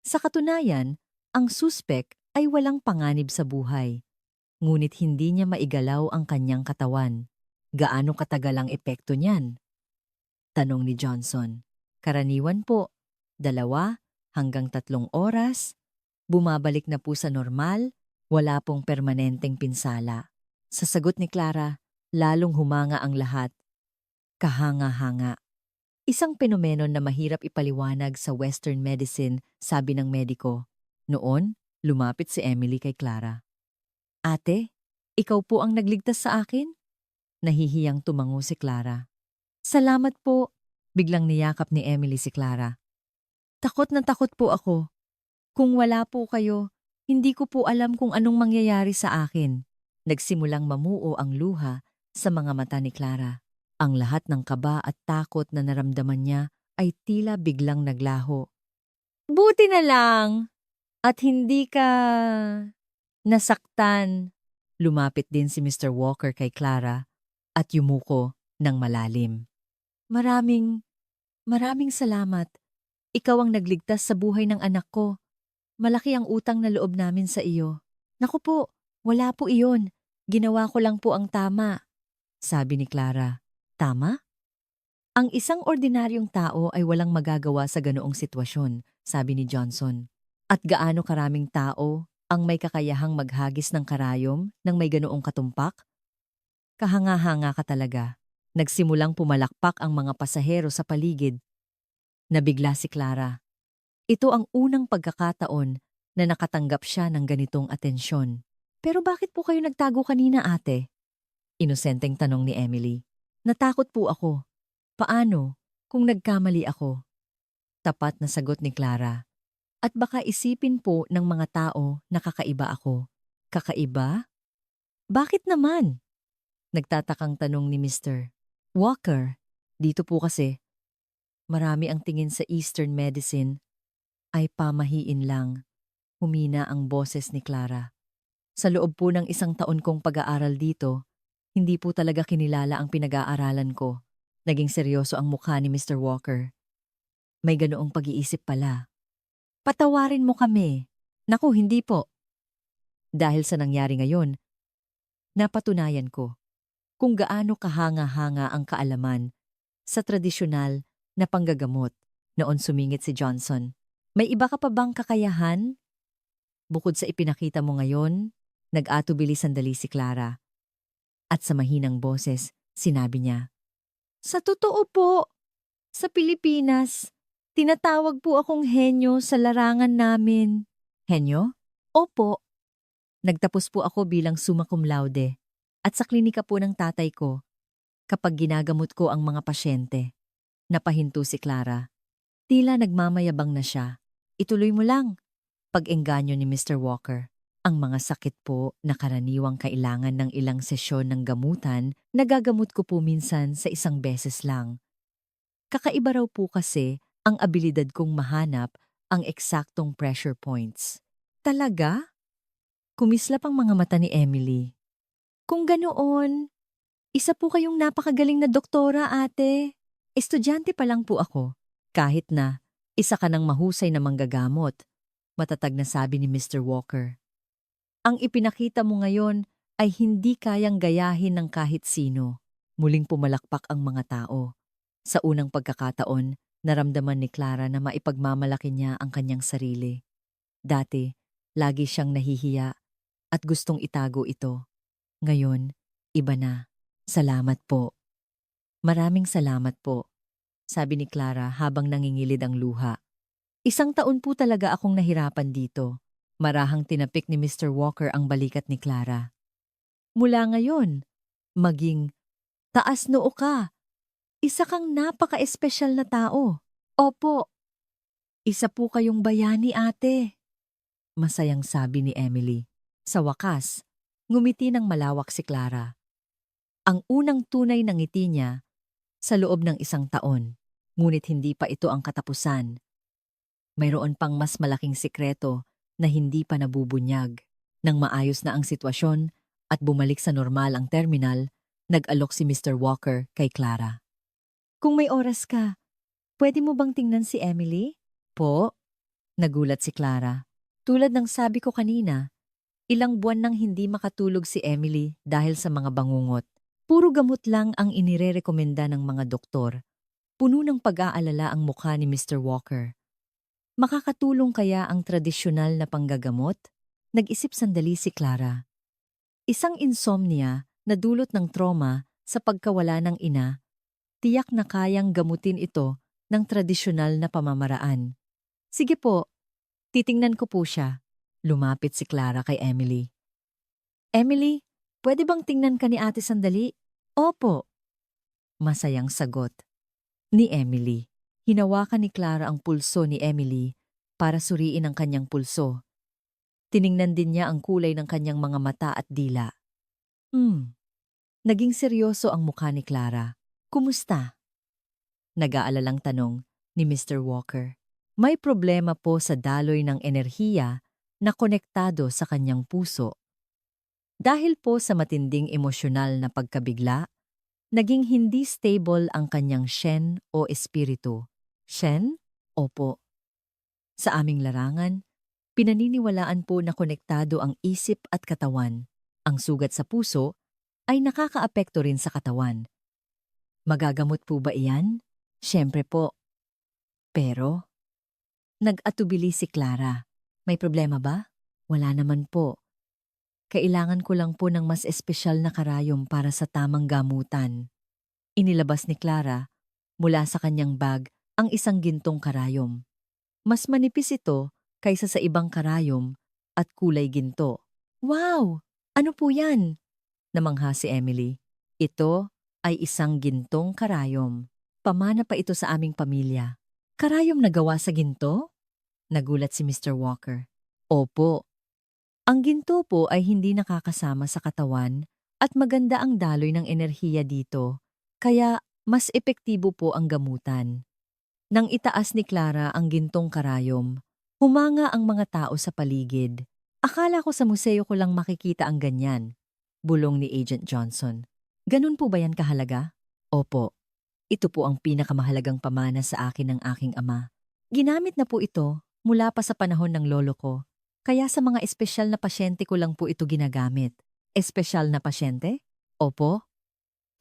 S1: Sa katunayan, ang suspek ay walang panganib sa buhay. Ngunit hindi niya maigalaw ang kanyang katawan. Gaano katagal ang epekto niyan? Tanong ni Johnson. Karaniwan po, 2 hanggang 3 oras. Bumabalik na po sa normal, wala pong permanenteng pinsala. Sa sagot ni Clara, lalong humanga ang lahat. Kahanga-hanga. Isang penomeno na mahirap ipaliwanag sa Western medicine, sabi ng mediko. Noon, lumapit si Emily kay Clara. Ate, ikaw po ang nagligtas sa akin? Nahihiyang tumango si Clara. Salamat po, biglang niyakap ni Emily si Clara. Takot na takot po ako. Kung wala po kayo, hindi ko po alam kung anong mangyayari sa akin. Nagsimulang mamuo ang luha sa mga mata ni Clara. Ang lahat ng kaba at takot na naramdaman niya ay tila biglang naglaho. Buti na lang! At hindi ka nasaktan. Lumapit din si Mr. Walker kay Clara at yumuko ng malalim. Maraming, maraming salamat. Ikaw ang nagligtas sa buhay ng anak ko. Malaki ang utang na loob namin sa iyo. Naku po, wala po iyon. Ginawa ko lang po ang tama, sabi ni Clara. Tama? Ang isang ordinaryong tao ay walang magagawa sa ganoong sitwasyon, sabi ni Johnson. At gaano karaming tao ang may kakayahang maghagis ng karayom nang may ganoong katumpak? Kahanga-hanga ka talaga. Nagsimulang pumalakpak ang mga pasahero sa paligid. Nabigla si Clara. Ito ang unang pagkakataon na nakatanggap siya ng ganitong atensyon. Pero bakit po kayo nagtago kanina, ate? Inosenteng tanong ni Emily. Natakot po ako. Paano kung nagkamali ako? Tapat na sagot ni Clara. At baka isipin po ng mga tao na kakaiba ako. Kakaiba? Bakit naman? Nagtatakang tanong ni Mr. Walker. Dito po kasi, marami ang tingin sa Eastern medicine ay pamahiin lang. Humina ang boses ni Clara. Sa loob po ng 1 taon kong pag-aaral dito, hindi po talaga kinilala ang pinag-aaralan ko. Naging seryoso ang mukha ni Mr. Walker. May ganoong pag-iisip pala. Patawarin mo kami. Naku, hindi po. Dahil sa nangyari ngayon, napatunayan ko kung gaano kahanga-hanga ang kaalaman sa tradisyonal na panggagamot. Noon sumingit si Johnson. May iba ka pa bang kakayahan? Bukod sa ipinakita mo ngayon, nag-atubili sandali si Clara. At sa mahinang boses, sinabi niya, sa totoo po, sa Pilipinas, tinatawag po akong henyo sa larangan namin. Henyo? Opo. Nagtapos po ako bilang summa cum laude. At sa klinika po ng tatay ko, kapag ginagamot ko ang mga pasyente. Napahinto si Clara. Tila nagmamayabang na siya. Ituloy mo lang. Pag-engganyo ni Mr. Walker. Ang mga sakit po na karaniwang kailangan ng ilang sesyon ng gamutan, nagagamot ko po minsan sa 1 beses lang. Kakaiba raw po kasi ang abilidad kong mahanap ang eksaktong pressure points. Talaga? Kumislap ang mga mata ni Emily. Kung ganoon, isa po kayong napakagaling na doktora, ate. Estudyante pa lang po ako. Kahit na, isa ka ng mahusay na manggagamot, matatag na sabi ni Mr. Walker. Ang ipinakita mo ngayon ay hindi kayang gayahin ng kahit sino. Muling pumalakpak ang mga tao. Sa unang pagkakataon, naramdaman ni Clara na maipagmamalaki niya ang kanyang sarili. Dati, lagi siyang nahihiya at gustong itago ito. Ngayon, iba na. Salamat po. Maraming salamat po, sabi ni Clara habang nangingilid ang luha. 1 taon po talaga akong nahirapan dito. Marahang tinapik ni Mr. Walker ang balikat ni Clara. Mula ngayon, maging taas noo ka. Isa kang napaka-espesyal na tao. Opo. Isa po kayong bayani, ate. Masayang sabi ni Emily. Sa wakas, ngumiti ng malawak si Clara. Ang unang tunay na ngiti niya sa loob ng 1 taon, ngunit hindi pa ito ang katapusan. Mayroon pang mas malaking sikreto na hindi pa nabubunyag. Nang maayos na ang sitwasyon at bumalik sa normal ang terminal, nag-alok si Mr. Walker kay Clara. Kung may oras ka, pwede mo bang tingnan si Emily? Po? Nagulat si Clara. Tulad ng sabi ko kanina, ilang buwan nang hindi makatulog si Emily dahil sa mga bangungot. Puro gamot lang ang inirerekomenda ng mga doktor. Puno ng pag-aalala ang mukha ni Mr. Walker. Makakatulong kaya ang tradisyonal na panggagamot? Nag-isip sandali si Clara. Isang insomnia na dulot ng trauma sa pagkawala ng ina, tiyak na kayang gamutin ito ng tradisyonal na pamamaraan. Sige po, titingnan ko po siya. Lumapit si Clara kay Emily. Emily, pwede bang tingnan ka ni ate sandali? Opo. Masayang sagot ni Emily. Hinawakan ni Clara ang pulso ni Emily para suriin ang kanyang pulso. Tiningnan din niya ang kulay ng kanyang mga mata at dila. Naging seryoso ang mukha ni Clara. Kumusta? Nag-aalalang tanong ni Mr. Walker. May problema po sa daloy ng enerhiya na konektado sa kanyang puso. Dahil po sa matinding emosyonal na pagkabigla, Naging hindi stable ang kanyang shen o espiritu. Shen? Opo. Sa aming larangan, pinaniniwalaan po na konektado ang isip at katawan. Ang sugat sa puso ay nakakaapekto rin sa katawan. Magagamot po ba iyan? Siyempre po. Pero, nag-atubili si Clara. May problema ba? Wala naman po. Kailangan ko lang po ng mas espesyal na karayom para sa tamang gamutan. Inilabas ni Clara mula sa kanyang bag ang isang gintong karayom. Mas manipis ito kaysa sa ibang karayom at kulay ginto. Wow! Ano po yan? Namangha si Emily. Ito ay isang gintong karayom. Pamana pa ito sa aming pamilya. Karayom na gawa sa ginto? Nagulat si Mr. Walker. Opo. Ang ginto po ay hindi nakakasama sa katawan at maganda ang daloy ng enerhiya dito, kaya mas epektibo po ang gamutan. Nang itaas ni Clara ang gintong karayom, humanga ang mga tao sa paligid. Akala ko sa museo ko lang makikita ang ganyan, bulong ni Agent Johnson. Ganun po ba yan kahalaga? Opo. Ito po ang pinakamahalagang pamana sa akin ng aking ama. Ginamit na po ito mula pa sa panahon ng lolo ko. Kaya sa mga espesyal na pasyente ko lang po ito ginagamit. Espesyal na pasyente? Opo.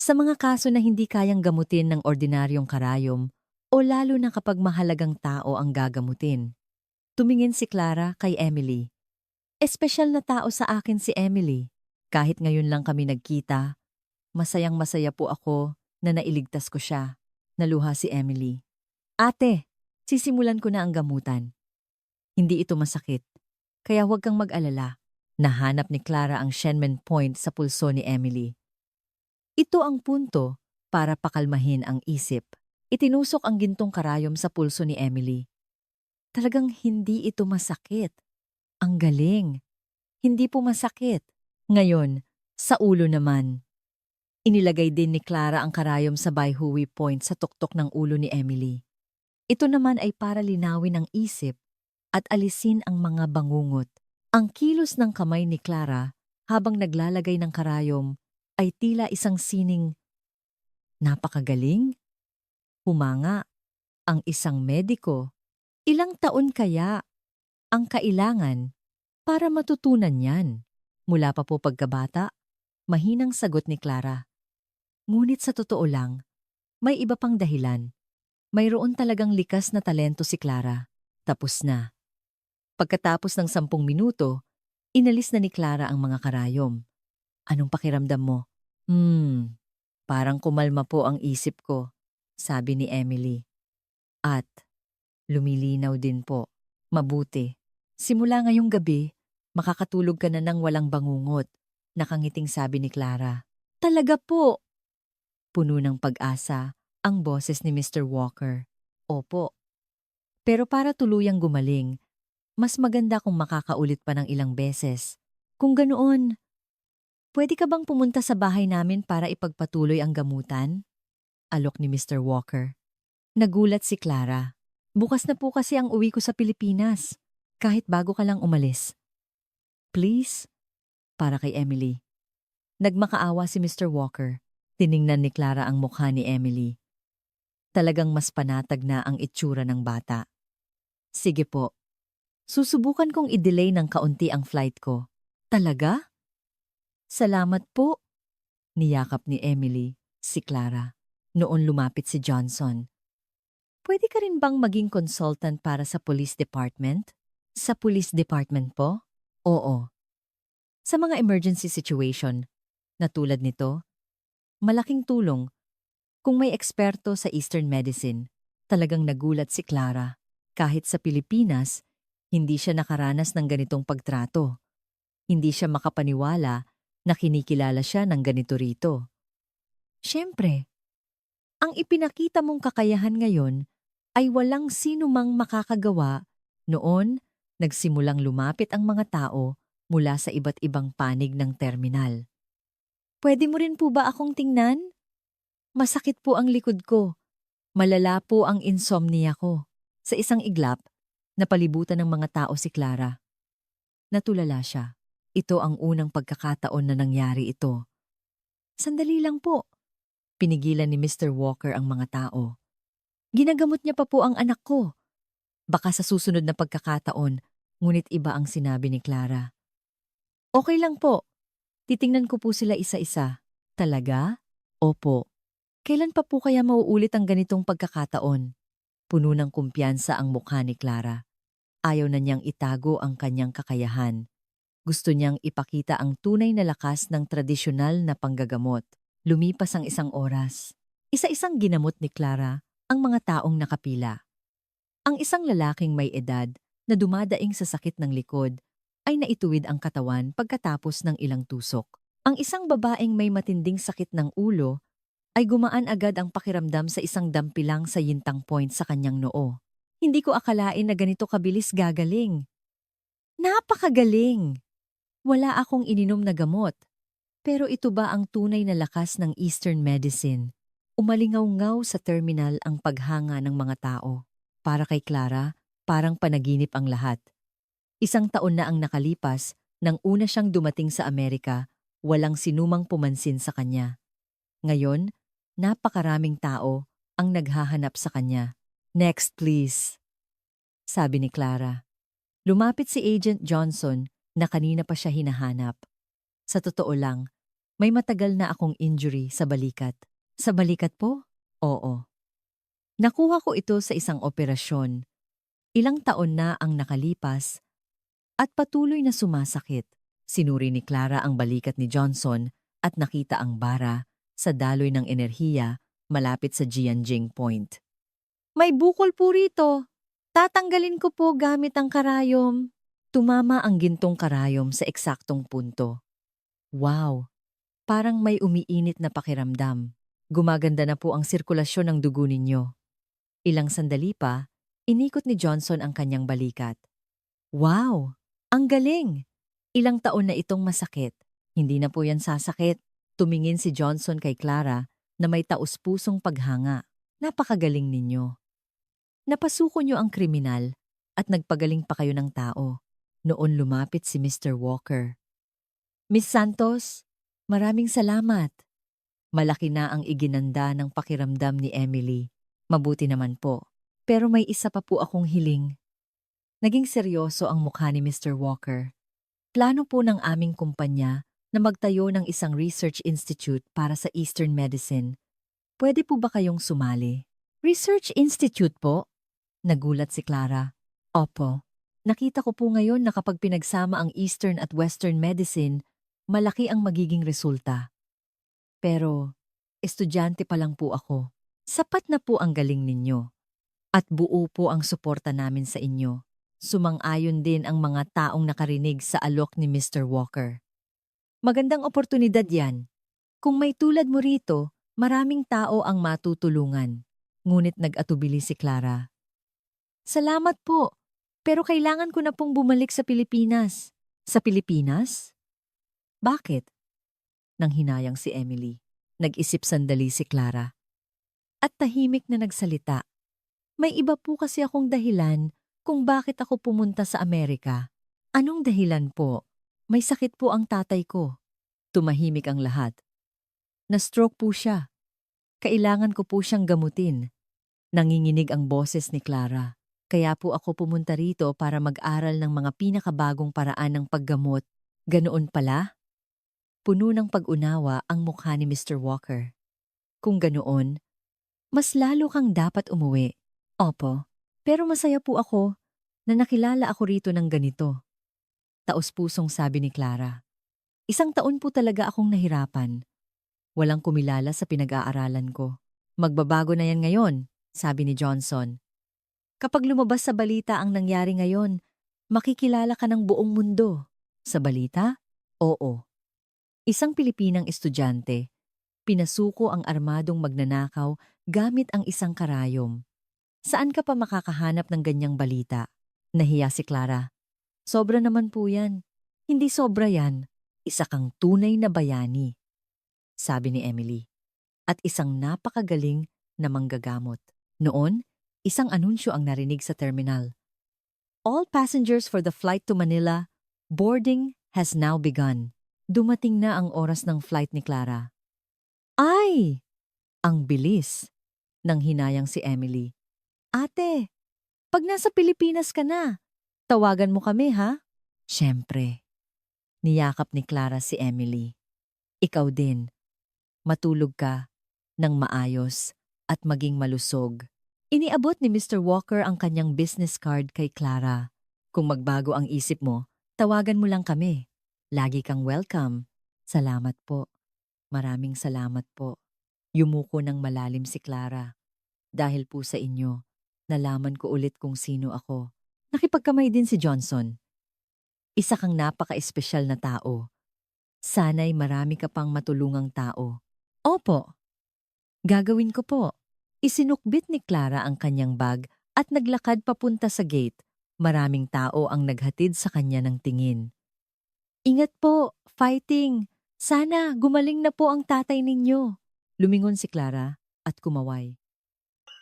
S1: Sa mga kaso na hindi kayang gamutin ng ordinaryong karayom o lalo na kapag mahalagang tao ang gagamutin. Tumingin si Clara kay Emily. Espesyal na tao sa akin si Emily. Kahit ngayon lang kami nagkita, masayang-masaya po ako na nailigtas ko siya. Naluha si Emily. Ate, sisimulan ko na ang gamutan. Hindi ito masakit. Kaya huwag kang mag-alala. Nahanap ni Clara ang Shenmen point sa pulso ni Emily. Ito ang punto para pakalmahin ang isip. Itinusok ang gintong karayom sa pulso ni Emily. Talagang hindi ito masakit. Ang galing. Hindi po masakit. Ngayon, sa ulo naman. Inilagay din ni Clara ang karayom sa Baihui point sa tuktok ng ulo ni Emily. Ito naman ay para linawin ang isip at alisin ang mga bangungot. Ang kilos ng kamay ni Clara habang naglalagay ng karayom ay tila isang sining. Napakagaling. Humanga ang isang mediko. Ilang taon kaya ang kailangan para matutunan yan? Mula pa po pagkabata, mahinang sagot ni Clara. Ngunit sa totoo lang, may iba pang dahilan. Mayroon talagang likas na talento si Clara. Tapos na. Pagkatapos ng 10 minuto, inalis na ni Clara ang mga karayom. Anong pakiramdam mo? Parang kumalma po ang isip ko, sabi ni Emily. At lumilinaw din po. Mabuti. Simula ngayong gabi, makakatulog ka na ng walang bangungot, nakangiting sabi ni Clara. Talaga po! Puno ng pag-asa ang boses ni Mr. Walker. Opo. Pero para tuluyang gumaling, mas maganda kung makakaulit pa ng ilang beses. Kung ganoon, pwede ka bang pumunta sa bahay namin para ipagpatuloy ang gamutan? Alok ni Mr. Walker. Nagulat si Clara. Bukas na po kasi ang uwi ko sa Pilipinas, kahit bago ka lang umalis. Please? Para kay Emily. Nagmakaawa si Mr. Walker. Tiningnan ni Clara ang mukha ni Emily. Talagang mas panatag na ang itsura ng bata. Sige po. Susubukan kong i-delay ng kaunti ang flight ko. Talaga? Salamat po. Niyakap ni Emily si Clara. Noon lumapit si Johnson. Pwede ka rin bang maging consultant para sa police department? Sa police department po? Oo. Sa mga emergency situation, na tulad nito, malaking tulong. Kung may eksperto sa Eastern medicine, talagang nagulat si Clara. Kahit sa Pilipinas, hindi siya nakaranas ng ganitong pagtrato. Hindi siya makapaniwala na kinikilala siya ng ganito rito. Siyempre, ang ipinakita mong kakayahan ngayon ay walang sino mang makakagawa. Noon, nagsimulang lumapit ang mga tao mula sa iba't ibang panig ng terminal. Pwede mo rin po ba akong tingnan? Masakit po ang likod ko. Malala po ang insomnia ko. Sa isang iglap, napalibutan ng mga tao si Clara. Natulala siya. Ito ang unang pagkakataon na nangyari ito. Sandali lang po. Pinigilan ni Mr. Walker ang mga tao. Ginagamot niya pa po ang anak ko. Baka sa susunod na pagkakataon, ngunit iba ang sinabi ni Clara. Okay lang po. Titingnan ko po sila isa-isa. Talaga? Opo. Kailan pa po kaya mauulit ang ganitong pagkakataon? Puno ng kumpiyansa ang mukha ni Clara. Ayaw na niyang itago ang kanyang kakayahan. Gusto niyang ipakita ang tunay na lakas ng tradisyonal na panggagamot. Lumipas ang isang oras. Isa-isang ginamot ni Clara ang mga taong nakapila. Ang isang lalaking may edad na dumadaing sa sakit ng likod ay naituwid ang katawan pagkatapos ng ilang tusok. Ang isang babaeng may matinding sakit ng ulo ay gumaan agad ang pakiramdam sa isang dampilang sa yintang point sa kanyang noo. Hindi ko akalain na ganito kabilis gagaling. Napakagaling! Wala akong ininom na gamot. Pero ito ba ang tunay na lakas ng Eastern medicine? Umalingaw-ngaw sa terminal ang paghanga ng mga tao. Para kay Clara, parang panaginip ang lahat. Isang taon na ang nakalipas, nang una siyang dumating sa Amerika, walang sinumang pumansin sa kanya. Ngayon, napakaraming tao ang naghahanap sa kanya. Next please, sabi ni Clara. Lumapit si Agent Johnson na kanina pa siya hinahanap. Sa totoo lang, may matagal na akong injury sa balikat. Sa balikat po? Oo. Nakuha ko ito sa isang operasyon. Ilang taon na ang nakalipas at patuloy na sumasakit. Sinuri ni Clara ang balikat ni Johnson at nakita ang bara sa daloy ng enerhiya malapit sa Jianjing Point. May bukol po rito. Tatanggalin ko po gamit ang karayom. Tumama ang gintong karayom sa eksaktong punto. Wow! Parang may umiinit na pakiramdam. Gumaganda na po ang sirkulasyon ng dugo ninyo. Ilang sandali pa, inikot ni Johnson ang kanyang balikat. Wow! Ang galing! Ilang taon na itong masakit. Hindi na po yan sasakit. Tumingin si Johnson kay Clara na may taus-pusong paghanga. Napakagaling ninyo. Napasuko niyo ang kriminal at nagpagaling pa kayo ng tao. Noon lumapit si Mr. Walker. Miss Santos, maraming salamat. Malaki na ang iginanda ng pakiramdam ni Emily. Mabuti naman po. Pero may isa pa po akong hiling. Naging seryoso ang mukha ni Mr. Walker. Plano po ng aming kumpanya na magtayo ng isang research institute para sa Eastern medicine. Pwede po ba kayong sumali? Research institute po? Nagulat si Clara. Opo. Nakita ko po ngayon na kapag pinagsama ang Eastern at Western medicine, malaki ang magiging resulta. Pero, estudyante pa lang po ako. Sapat na po ang galing ninyo. At buo po ang suporta namin sa inyo. Sumang-ayon din ang mga taong nakarinig sa alok ni Mr. Walker. Magandang oportunidad yan. Kung may tulad mo rito, maraming tao ang matutulungan. Ngunit nag-atubili si Clara. Salamat po, pero kailangan ko na pong bumalik sa Pilipinas. Sa Pilipinas? Bakit? Nang hinayang si Emily. Nag-isip sandali si Clara. At tahimik na nagsalita. May iba po kasi akong dahilan kung bakit ako pumunta sa Amerika. Anong dahilan po? May sakit po ang tatay ko. Tumahimik ang lahat. Na-stroke po siya. Kailangan ko po siyang gamutin. Nanginginig ang boses ni Clara. Kaya po ako pumunta rito para mag-aral ng mga pinakabagong paraan ng paggamot. Ganoon pala? Puno ng pag-unawa ang mukha ni Mr. Walker. Kung ganoon, mas lalo kang dapat umuwi. Opo, pero masaya po ako na nakilala ako rito ng ganito. Taos-pusong sabi ni Clara. Isang taon po talaga akong nahirapan. Walang kumilala sa pinag-aaralan ko. Magbabago na yan ngayon, sabi ni Johnson. Kapag lumabas sa balita ang nangyari ngayon, makikilala ka ng buong mundo. Sa balita? Oo. Isang Pilipinang estudyante, pinasuko ang armadong magnanakaw gamit ang isang karayom. Saan ka pa makakahanap ng ganyang balita? Nahiya si Clara. Sobra naman po yan. Hindi sobra yan. Isa kang tunay na bayani, sabi ni Emily. At isang napakagaling na manggagamot. Noon, isang anunsyo ang narinig sa terminal. All passengers for the flight to Manila, boarding has now begun. Dumating na ang oras ng flight ni Clara. Ay! Ang bilis nang hinayang si Emily. Ate, pag nasa Pilipinas ka na, tawagan mo kami ha? Siyempre, niyakap ni Clara si Emily. Ikaw din, matulog ka ng maayos at maging malusog. Iniabot ni Mr. Walker ang kanyang business card kay Clara. Kung magbago ang isip mo, tawagan mo lang kami. Lagi kang welcome. Salamat po. Maraming salamat po. Yumuko ng malalim si Clara. Dahil po sa inyo, nalaman ko ulit kung sino ako. Nakipagkamay din si Johnson. Isa kang napaka-espesyal na tao. Sana'y marami ka pang matulungang tao. Opo, gagawin ko po. Isinukbit ni Clara ang kanyang bag at naglakad papunta sa gate. Maraming tao ang naghatid sa kanya ng tingin. Ingat po, fighting! Sana gumaling na po ang tatay ninyo. Lumingon si Clara at kumaway.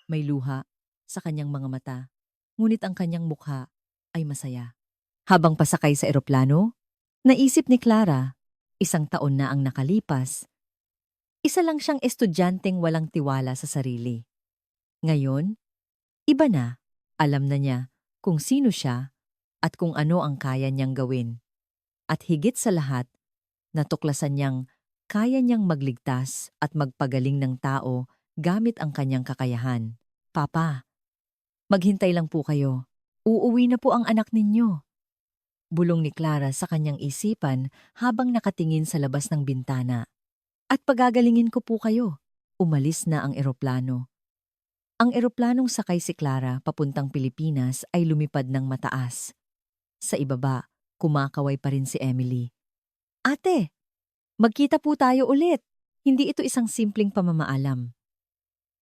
S1: May luha sa kanyang mga mata, ngunit ang kanyang mukha ay masaya. Habang pasakay sa eroplano, naisip ni Clara, 1 taon na ang nakalipas. Isa lang siyang estudyanteng walang tiwala sa sarili. Ngayon, iba na. Alam na niya kung sino siya at kung ano ang kaya niyang gawin. At higit sa lahat, natuklasan niyang kaya niyang magligtas at magpagaling ng tao gamit ang kanyang kakayahan. Papa, maghintay lang po kayo. Uuwi na po ang anak ninyo. Bulong ni Clara sa kanyang isipan habang nakatingin sa labas ng bintana. At pagagalingin ko po kayo. Umalis na ang eroplano. Ang eroplanong sakay si Clara papuntang Pilipinas ay lumipad ng mataas. Sa ibaba, kumakaway pa rin si Emily. Ate, magkita po tayo ulit. Hindi ito isang simpleng pamamaalam.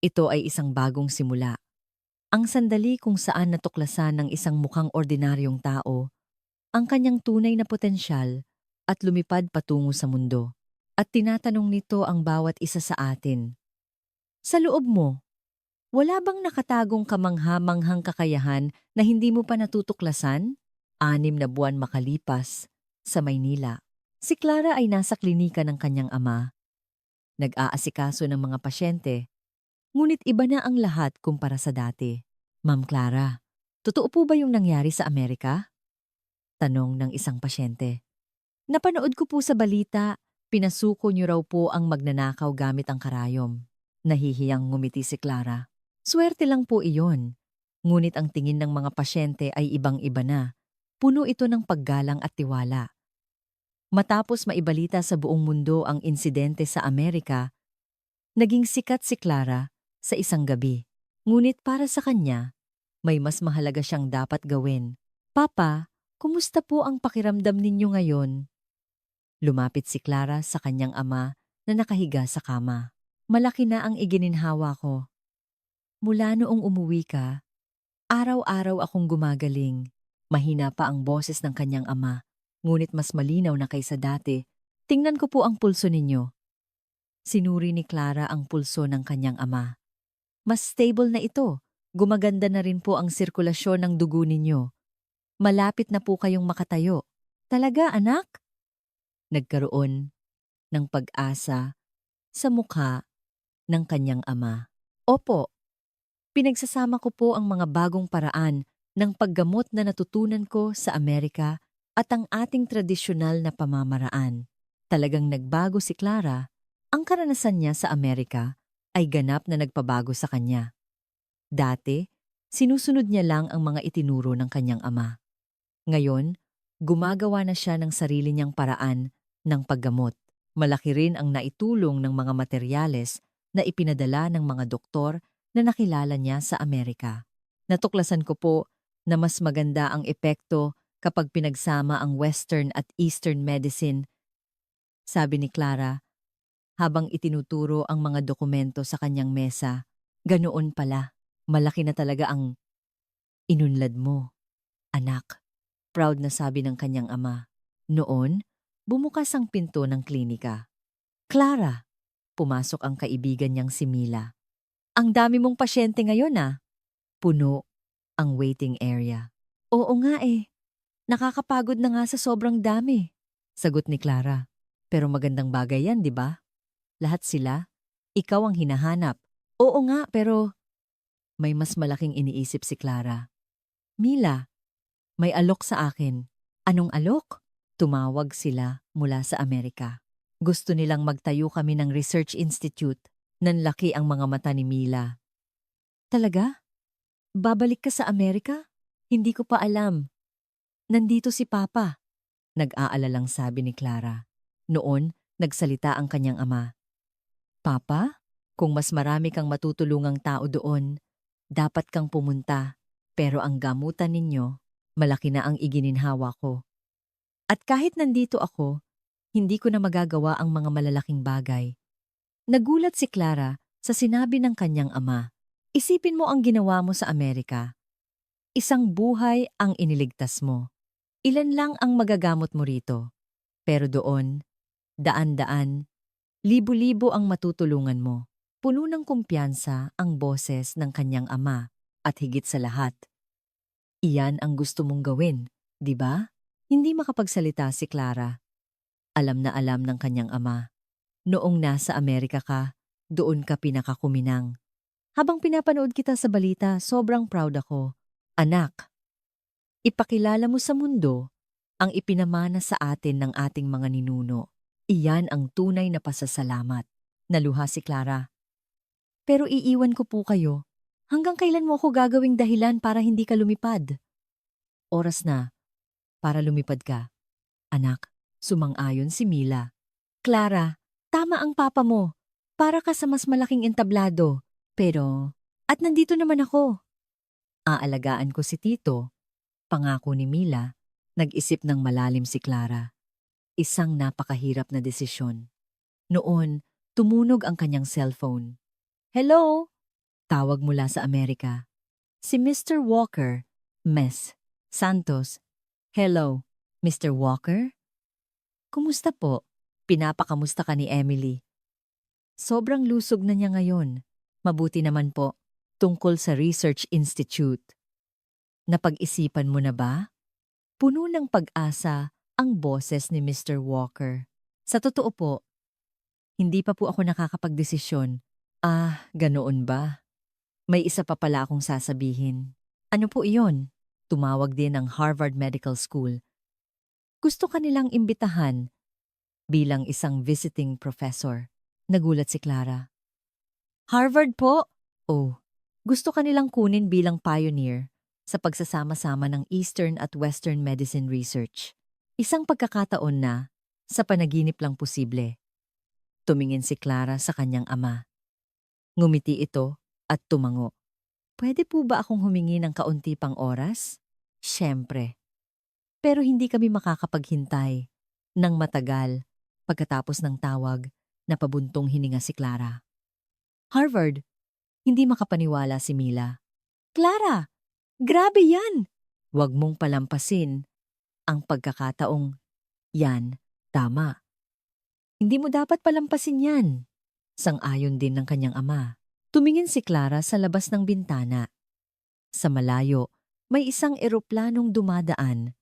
S1: Ito ay isang bagong simula. Ang sandali kung saan natuklasan ng isang mukhang ordinaryong tao ang kanyang tunay na potensyal at lumipad patungo sa mundo. At tinatanong nito ang bawat isa sa atin. Sa loob mo, wala bang nakatagong kamangha-manghang kakayahan na hindi mo pa natutuklasan? 6 na buwan makalipas, sa Maynila. Si Clara ay nasa klinika ng kanyang ama. Nag-aasikaso ng mga pasyente, ngunit iba na ang lahat kumpara sa dati. Ma'am Clara, totoo po ba yung nangyari sa Amerika? Tanong ng isang pasyente. Napanood ko po sa balita, pinasuko niyo raw po ang magnanakaw gamit ang karayom. Nahihiyang ngumiti si Clara. Swerte lang po iyon. Ngunit ang tingin ng mga pasyente ay ibang-iba na. Puno ito ng paggalang at tiwala. Matapos maibalita sa buong mundo ang insidente sa Amerika, naging sikat si Clara sa isang gabi. Ngunit para sa kanya, may mas mahalaga siyang dapat gawin. Papa, kumusta po ang pakiramdam ninyo ngayon? Lumapit si Clara sa kanyang ama na nakahiga sa kama. Malaki na ang igininhawa ko. Mula noong umuwi ka, araw-araw akong gumagaling. Mahina pa ang boses ng kanyang ama, ngunit mas malinaw na kaysa dati. Tingnan ko po ang pulso ninyo. Sinuri ni Clara ang pulso ng kanyang ama. Mas stable na ito. Gumaganda na rin po ang sirkulasyon ng dugo ninyo. Malapit na po kayong makatayo. Talaga, anak? Nagkaroon ng pag-asa sa mukha ng kanyang ama. Opo, pinagsasama ko po ang mga bagong paraan ng paggamot na natutunan ko sa Amerika at ang ating tradisyonal na pamamaraan. Talagang nagbago si Clara. Ang karanasan niya sa Amerika ay ganap na nagpabago sa kanya. Dati, sinusunod niya lang ang mga itinuro ng kanyang ama. Ngayon, gumagawa na siya ng sarili niyang paraan ng paggamot. Malaki rin ang naitulong ng mga materyales na ipinadala ng mga doktor na nakilala niya sa Amerika. Natuklasan ko po na mas maganda ang epekto kapag pinagsama ang Western at Eastern medicine, sabi ni Clara habang itinuturo ang mga dokumento sa kanyang mesa. Ganoon pala, malaki na talaga ang inunlad mo, anak. Proud na sabi ng kanyang ama. Noon, bumukas ang pinto ng klinika. Clara, pumasok ang kaibigan niyang si Mila. Ang dami mong pasyente ngayon ah. Puno ang waiting area. Oo nga eh. Nakakapagod na nga sa sobrang dami. Sagot ni Clara. Pero magandang bagay yan, di ba? Lahat sila Ikaw ang hinahanap. Oo nga, pero may mas malaking iniisip si Clara. Mila, may alok sa akin. Anong alok? Tumawag sila mula sa Amerika. Gusto nilang magtayo kami ng research institute. Nanlaki ang mga mata ni Mila. Talaga? Babalik ka sa Amerika? Hindi ko pa alam. Nandito si Papa. Nag-aalalang sabi ni Clara. Noon, nagsalita ang kanyang ama. Papa, kung mas marami kang matutulungang tao doon, dapat kang pumunta. Pero ang gamutan ninyo, malaki na ang igininhawa ko. At kahit nandito ako, hindi ko na magagawa ang mga malalaking bagay. Nagulat si Clara sa sinabi ng kanyang ama. Isipin mo ang ginawa mo sa Amerika. Isang buhay ang iniligtas mo. Ilan lang ang magagamot mo rito. Pero doon, daan-daan, libo-libo ang matutulungan mo. Puno ng kumpiyansa ang boses ng kanyang ama at higit sa lahat. Iyan ang gusto mong gawin, di ba? Hindi makapagsalita si Clara. Alam na alam ng kanyang ama. Noong nasa Amerika ka, doon ka pinakakuminang. Habang pinapanood kita sa balita, sobrang proud ako. Anak, ipakilala mo sa mundo ang ipinamana sa atin ng ating mga ninuno. Iyan ang tunay na pasasalamat. Naluha si Clara. Pero iiwan ko po kayo. Hanggang kailan mo ako gagawing dahilan para hindi ka lumipad? Oras na para lumipad ka. Anak, sumang-ayon si Mila. Clara, tama ang papa mo. Para ka sa mas malaking entablado. Pero, at nandito naman ako. Aalagaan ko si Tito. Pangako ni Mila. Nag-isip ng malalim si Clara. Isang napakahirap na desisyon. Noon, tumunog ang kanyang cellphone. Hello? Tawag mula sa Amerika. Si Mr. Walker, Miss Santos. Hello, Mr. Walker? Kumusta po? Pinapakamusta ka ni Emily. Sobrang lusog na niya ngayon. Mabuti naman po, tungkol sa Research Institute. Napag-isipan mo na ba? Puno ng pag-asa ang boses ni Mr. Walker. Sa totoo po, hindi pa po ako nakakapagdesisyon. Ganoon ba? May isa pa pala akong sasabihin. Ano po iyon? Tumawag din ang Harvard Medical School. Gusto ka nilang imbitahan bilang isang visiting professor. Nagulat si Clara. Harvard po? Oh, gusto ka nilang kunin bilang pioneer sa pagsasama-sama ng Eastern at Western medicine research. Isang pagkakataon na sa panaginip lang posible. Tumingin si Clara sa kanyang ama. Ngumiti ito at tumango. Pwede po ba akong humingi ng kaunti pang oras? Siyempre. Pero hindi kami makakapaghintay ng matagal. Pagkatapos ng tawag, napabuntong hininga si Clara. Harvard, hindi makapaniwala si Mila. Clara, grabe yan! Huwag mong palampasin ang pagkakataong yan, tama. Hindi mo dapat palampasin yan. Sang-ayon din ng kanyang ama. Tumingin si Clara sa labas ng bintana. Sa malayo, may isang eroplanong dumadaan.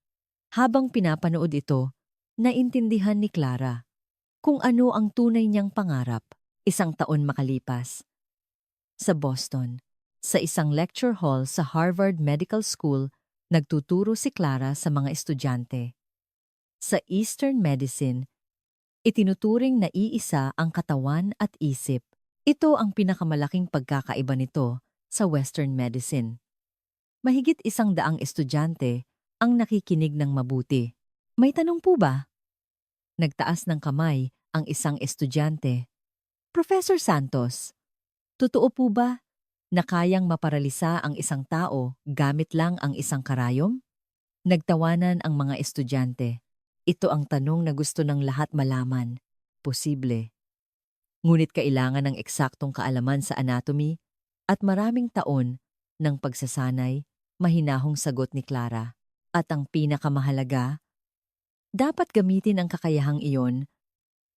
S1: Habang pinapanood ito, naintindihan ni Clara kung ano ang tunay niyang pangarap. Isang taon makalipas. Sa Boston, sa isang lecture hall sa Harvard Medical School, nagtuturo si Clara sa mga estudyante. Sa Eastern Medicine, itinuturing na iisa ang katawan at isip. Ito ang pinakamalaking pagkakaiba nito sa Western Medicine. Mahigit 100 estudyante ang nakikinig ng mabuti. May tanong po ba? Nagtaas ng kamay ang isang estudyante. Professor Santos, totoo po ba na kayang maparalisa ang isang tao gamit lang ang isang karayom? Nagtawanan ang mga estudyante. Ito ang tanong na gusto ng lahat malaman. Posible. Ngunit kailangan ng eksaktong kaalaman sa anatomy at maraming taon ng pagsasanay, mahinahong sagot ni Clara. At ang pinakamahalaga, dapat gamitin ang kakayahang iyon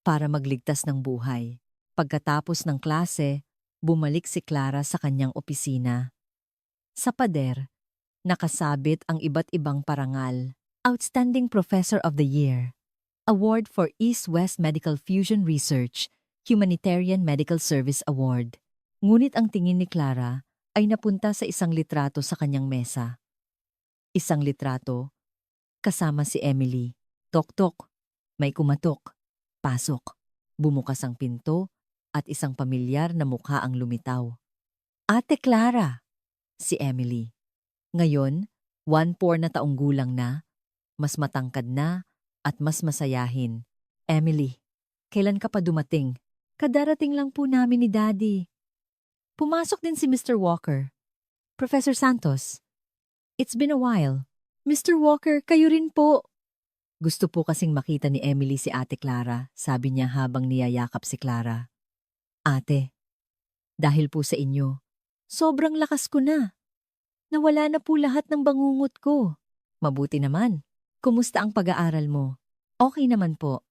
S1: para magligtas ng buhay. Pagkatapos ng klase, bumalik si Clara sa kanyang opisina. Sa pader, nakasabit ang iba't ibang parangal. Outstanding Professor of the Year, Award for East-West Medical Fusion Research, Humanitarian Medical Service Award. Ngunit ang tingin ni Clara ay napunta sa isang litrato sa kanyang mesa. Isang litrato, kasama si Emily. Tok-tok, may kumatok. Pasok. Bumukas ang pinto at isang pamilyar na mukha ang lumitaw. Ate Clara, si Emily. Ngayon, 14 na taong gulang na, mas matangkad na at mas masayahin. Emily, kailan ka pa dumating? Kadarating lang po namin ni Daddy. Pumasok din si Mr. Walker. Professor Santos, it's been a while. Mr. Walker, kayo rin po. Gusto po kasing makita ni Emily si Ate Clara, sabi niya habang niyayakap si Clara. Ate, dahil po sa inyo, sobrang lakas ko na. Nawala na po lahat ng bangungot ko. Mabuti naman. Kumusta ang pag-aaral mo? Okay naman po.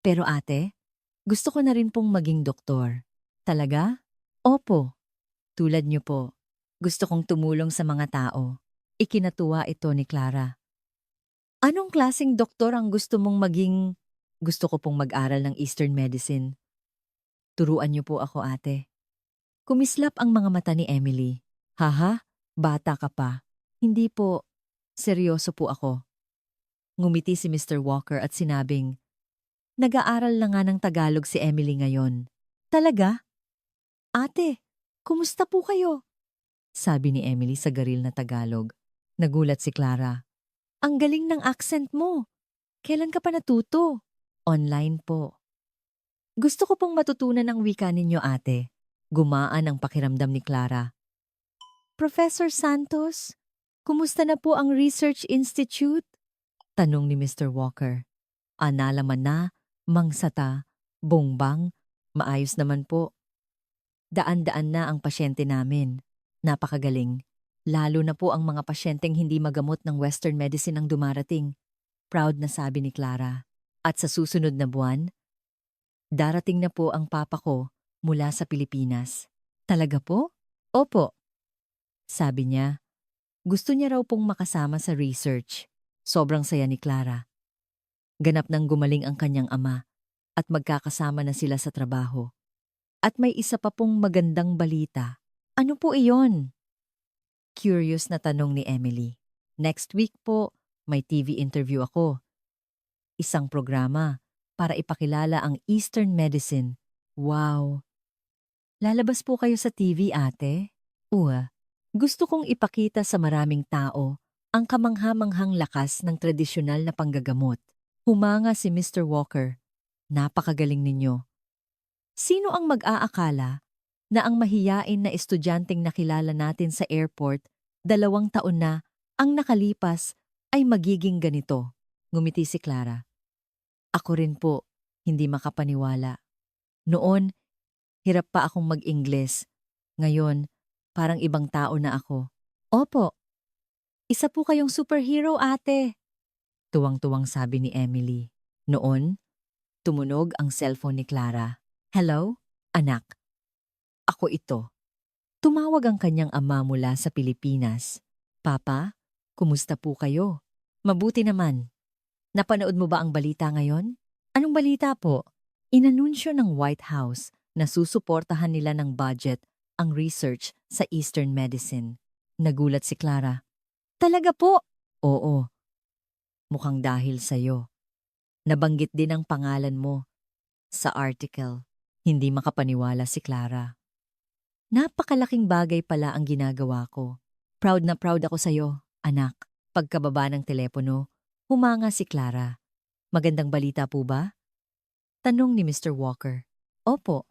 S1: Pero ate, gusto ko na rin pong maging doktor. Talaga? Opo. Tulad niyo po. Gusto kong tumulong sa mga tao. Ikinatuwa ito ni Clara. Anong klaseng doktor ang gusto mong maging? Gusto ko pong mag-aral ng Eastern Medicine. Turuan niyo po ako, ate. Kumislap ang mga mata ni Emily. Haha, bata ka pa. Hindi po. Seryoso po ako. Ngumiti si Mr. Walker at sinabing, nag-aaral na nga ng Tagalog si Emily ngayon. Talaga? Ate, kumusta po kayo? Sabi ni Emily sa garil na Tagalog. Nagulat si Clara. Ang galing ng accent mo. Kailan ka pa natuto? Online po. Gusto ko pong matutunan ang wika ninyo, ate. Gumaan ang pakiramdam ni Clara. Professor Santos, kumusta na po ang Research Institute? Tanong ni Mr. Walker. Nalaman na, mangsata, bongbang, maayos naman po. Daan-daan na ang pasyente namin. Napakagaling. Lalo na po ang mga pasyenteng hindi magamot ng Western medicine ang dumarating. Proud na sabi ni Clara. At sa susunod na buwan, darating na po ang papa ko mula sa Pilipinas. Talaga po? Opo. Sabi niya, gusto niya raw pong makasama sa research. Sobrang saya ni Clara. Ganap nang gumaling ang kanyang ama at magkakasama na sila sa trabaho. At may isa pa pong magandang balita. Ano po iyon? Curious na tanong ni Emily. Next week po, may TV interview ako. Isang programa para ipakilala ang Eastern Medicine. Wow! Lalabas po kayo sa TV, ate? Gusto kong ipakita sa maraming tao ang kamangha-manghang lakas ng tradisyonal na panggagamot. Humanga si Mr. Walker. Napakagaling ninyo. Sino ang mag-aakala na ang mahiyain na estudyanteng nakilala natin sa airport 2 taon na ang nakalipas ay magiging ganito? Ngumiti si Clara. Ako rin po, hindi makapaniwala. Noon, hirap pa akong mag-Ingles. Ngayon, parang ibang tao na ako. Opo. Isa po kayong superhero, ate. Tuwang-tuwang sabi ni Emily. Noon, tumunog ang cellphone ni Clara. Hello, anak. Ako ito. Tumawag ang kanyang ama mula sa Pilipinas. Papa, kumusta po kayo? Mabuti naman. Napanood mo ba ang balita ngayon? Anong balita po? Inanunsyo ng White House na susuportahan nila ng budget ang research sa Eastern Medicine. Nagulat si Clara. Talaga po? Oo. Mukhang dahil sa'yo. Nabanggit din ang pangalan mo sa article. Hindi makapaniwala si Clara. Napakalaking bagay pala ang ginagawa ko. Proud na proud ako sa'yo, anak. Pagkababa ng telepono, humanga si Clara. Magandang balita po ba? Tanong ni Mr. Walker. Opo.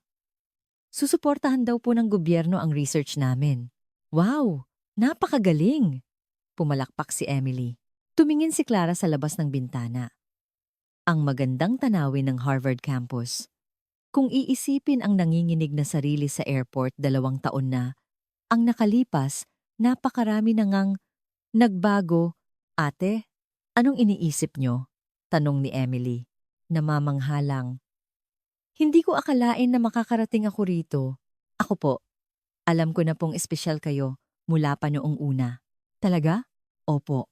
S1: Susuportahan daw po ng gobyerno ang research namin. Wow! Napakagaling! Pumalakpak si Emily. Tumingin si Clara sa labas ng bintana. Ang magandang tanawin ng Harvard campus. Kung iisipin ang nanginginig na sarili sa airport 2 taon na, ang nakalipas, napakarami na ngang nagbago. Ate, anong iniisip nyo? Tanong ni Emily. Namamanghalang. Hindi ko akalain na makakarating ako rito. Ako po. Alam ko na pong espesyal kayo mula pa noong una. Talaga? Opo.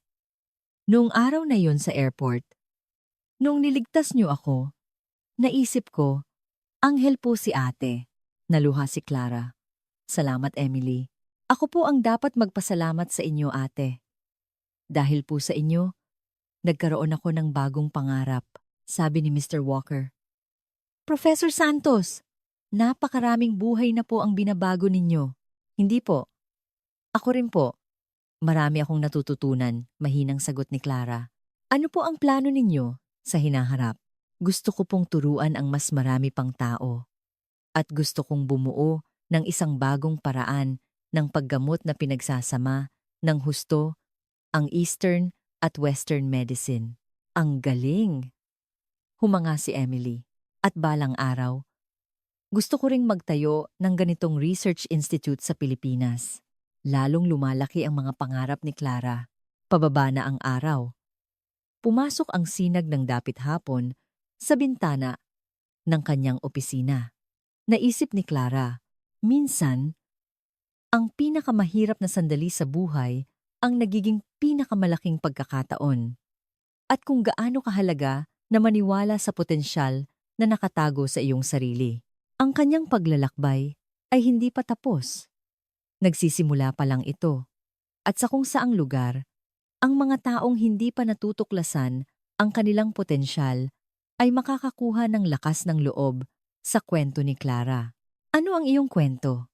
S1: Noong araw na yon sa airport, nung niligtas niyo ako, naisip ko, Anghel po si ate. Naluha si Clara. Salamat, Emily. Ako po ang dapat magpasalamat sa inyo, ate. Dahil po sa inyo, nagkaroon ako ng bagong pangarap, sabi ni Mr. Walker. Professor Santos, napakaraming buhay na po ang binabago ninyo. Hindi po. Ako rin po. Marami akong natututunan, mahinang sagot ni Clara. Ano po ang plano ninyo sa hinaharap? Gusto ko pong turuan ang mas marami pang tao. At gusto kong bumuo ng isang bagong paraan ng paggamot na pinagsasama ng husto ang Eastern at Western medicine. Ang galing! Humanga si Emily. At balang araw, gusto ko ring magtayo ng ganitong research institute sa Pilipinas. Lalong lumalaki ang mga pangarap ni Clara. Pababa na ang araw. Pumasok ang sinag ng dapit hapon sa bintana ng kanyang opisina. Naisip ni Clara, minsan, ang pinakamahirap na sandali sa buhay ang nagiging pinakamalaking pagkakataon. At kung gaano kahalaga na maniwala sa potensyal na nakatago sa iyong sarili. Ang kanyang paglalakbay ay hindi pa tapos. Nagsisimula pa lang ito. At sa kung saang lugar, ang mga taong hindi pa natutuklasan ang kanilang potensyal ay makakakuha ng lakas ng loob sa kwento ni Clara. Ano ang iyong kwento?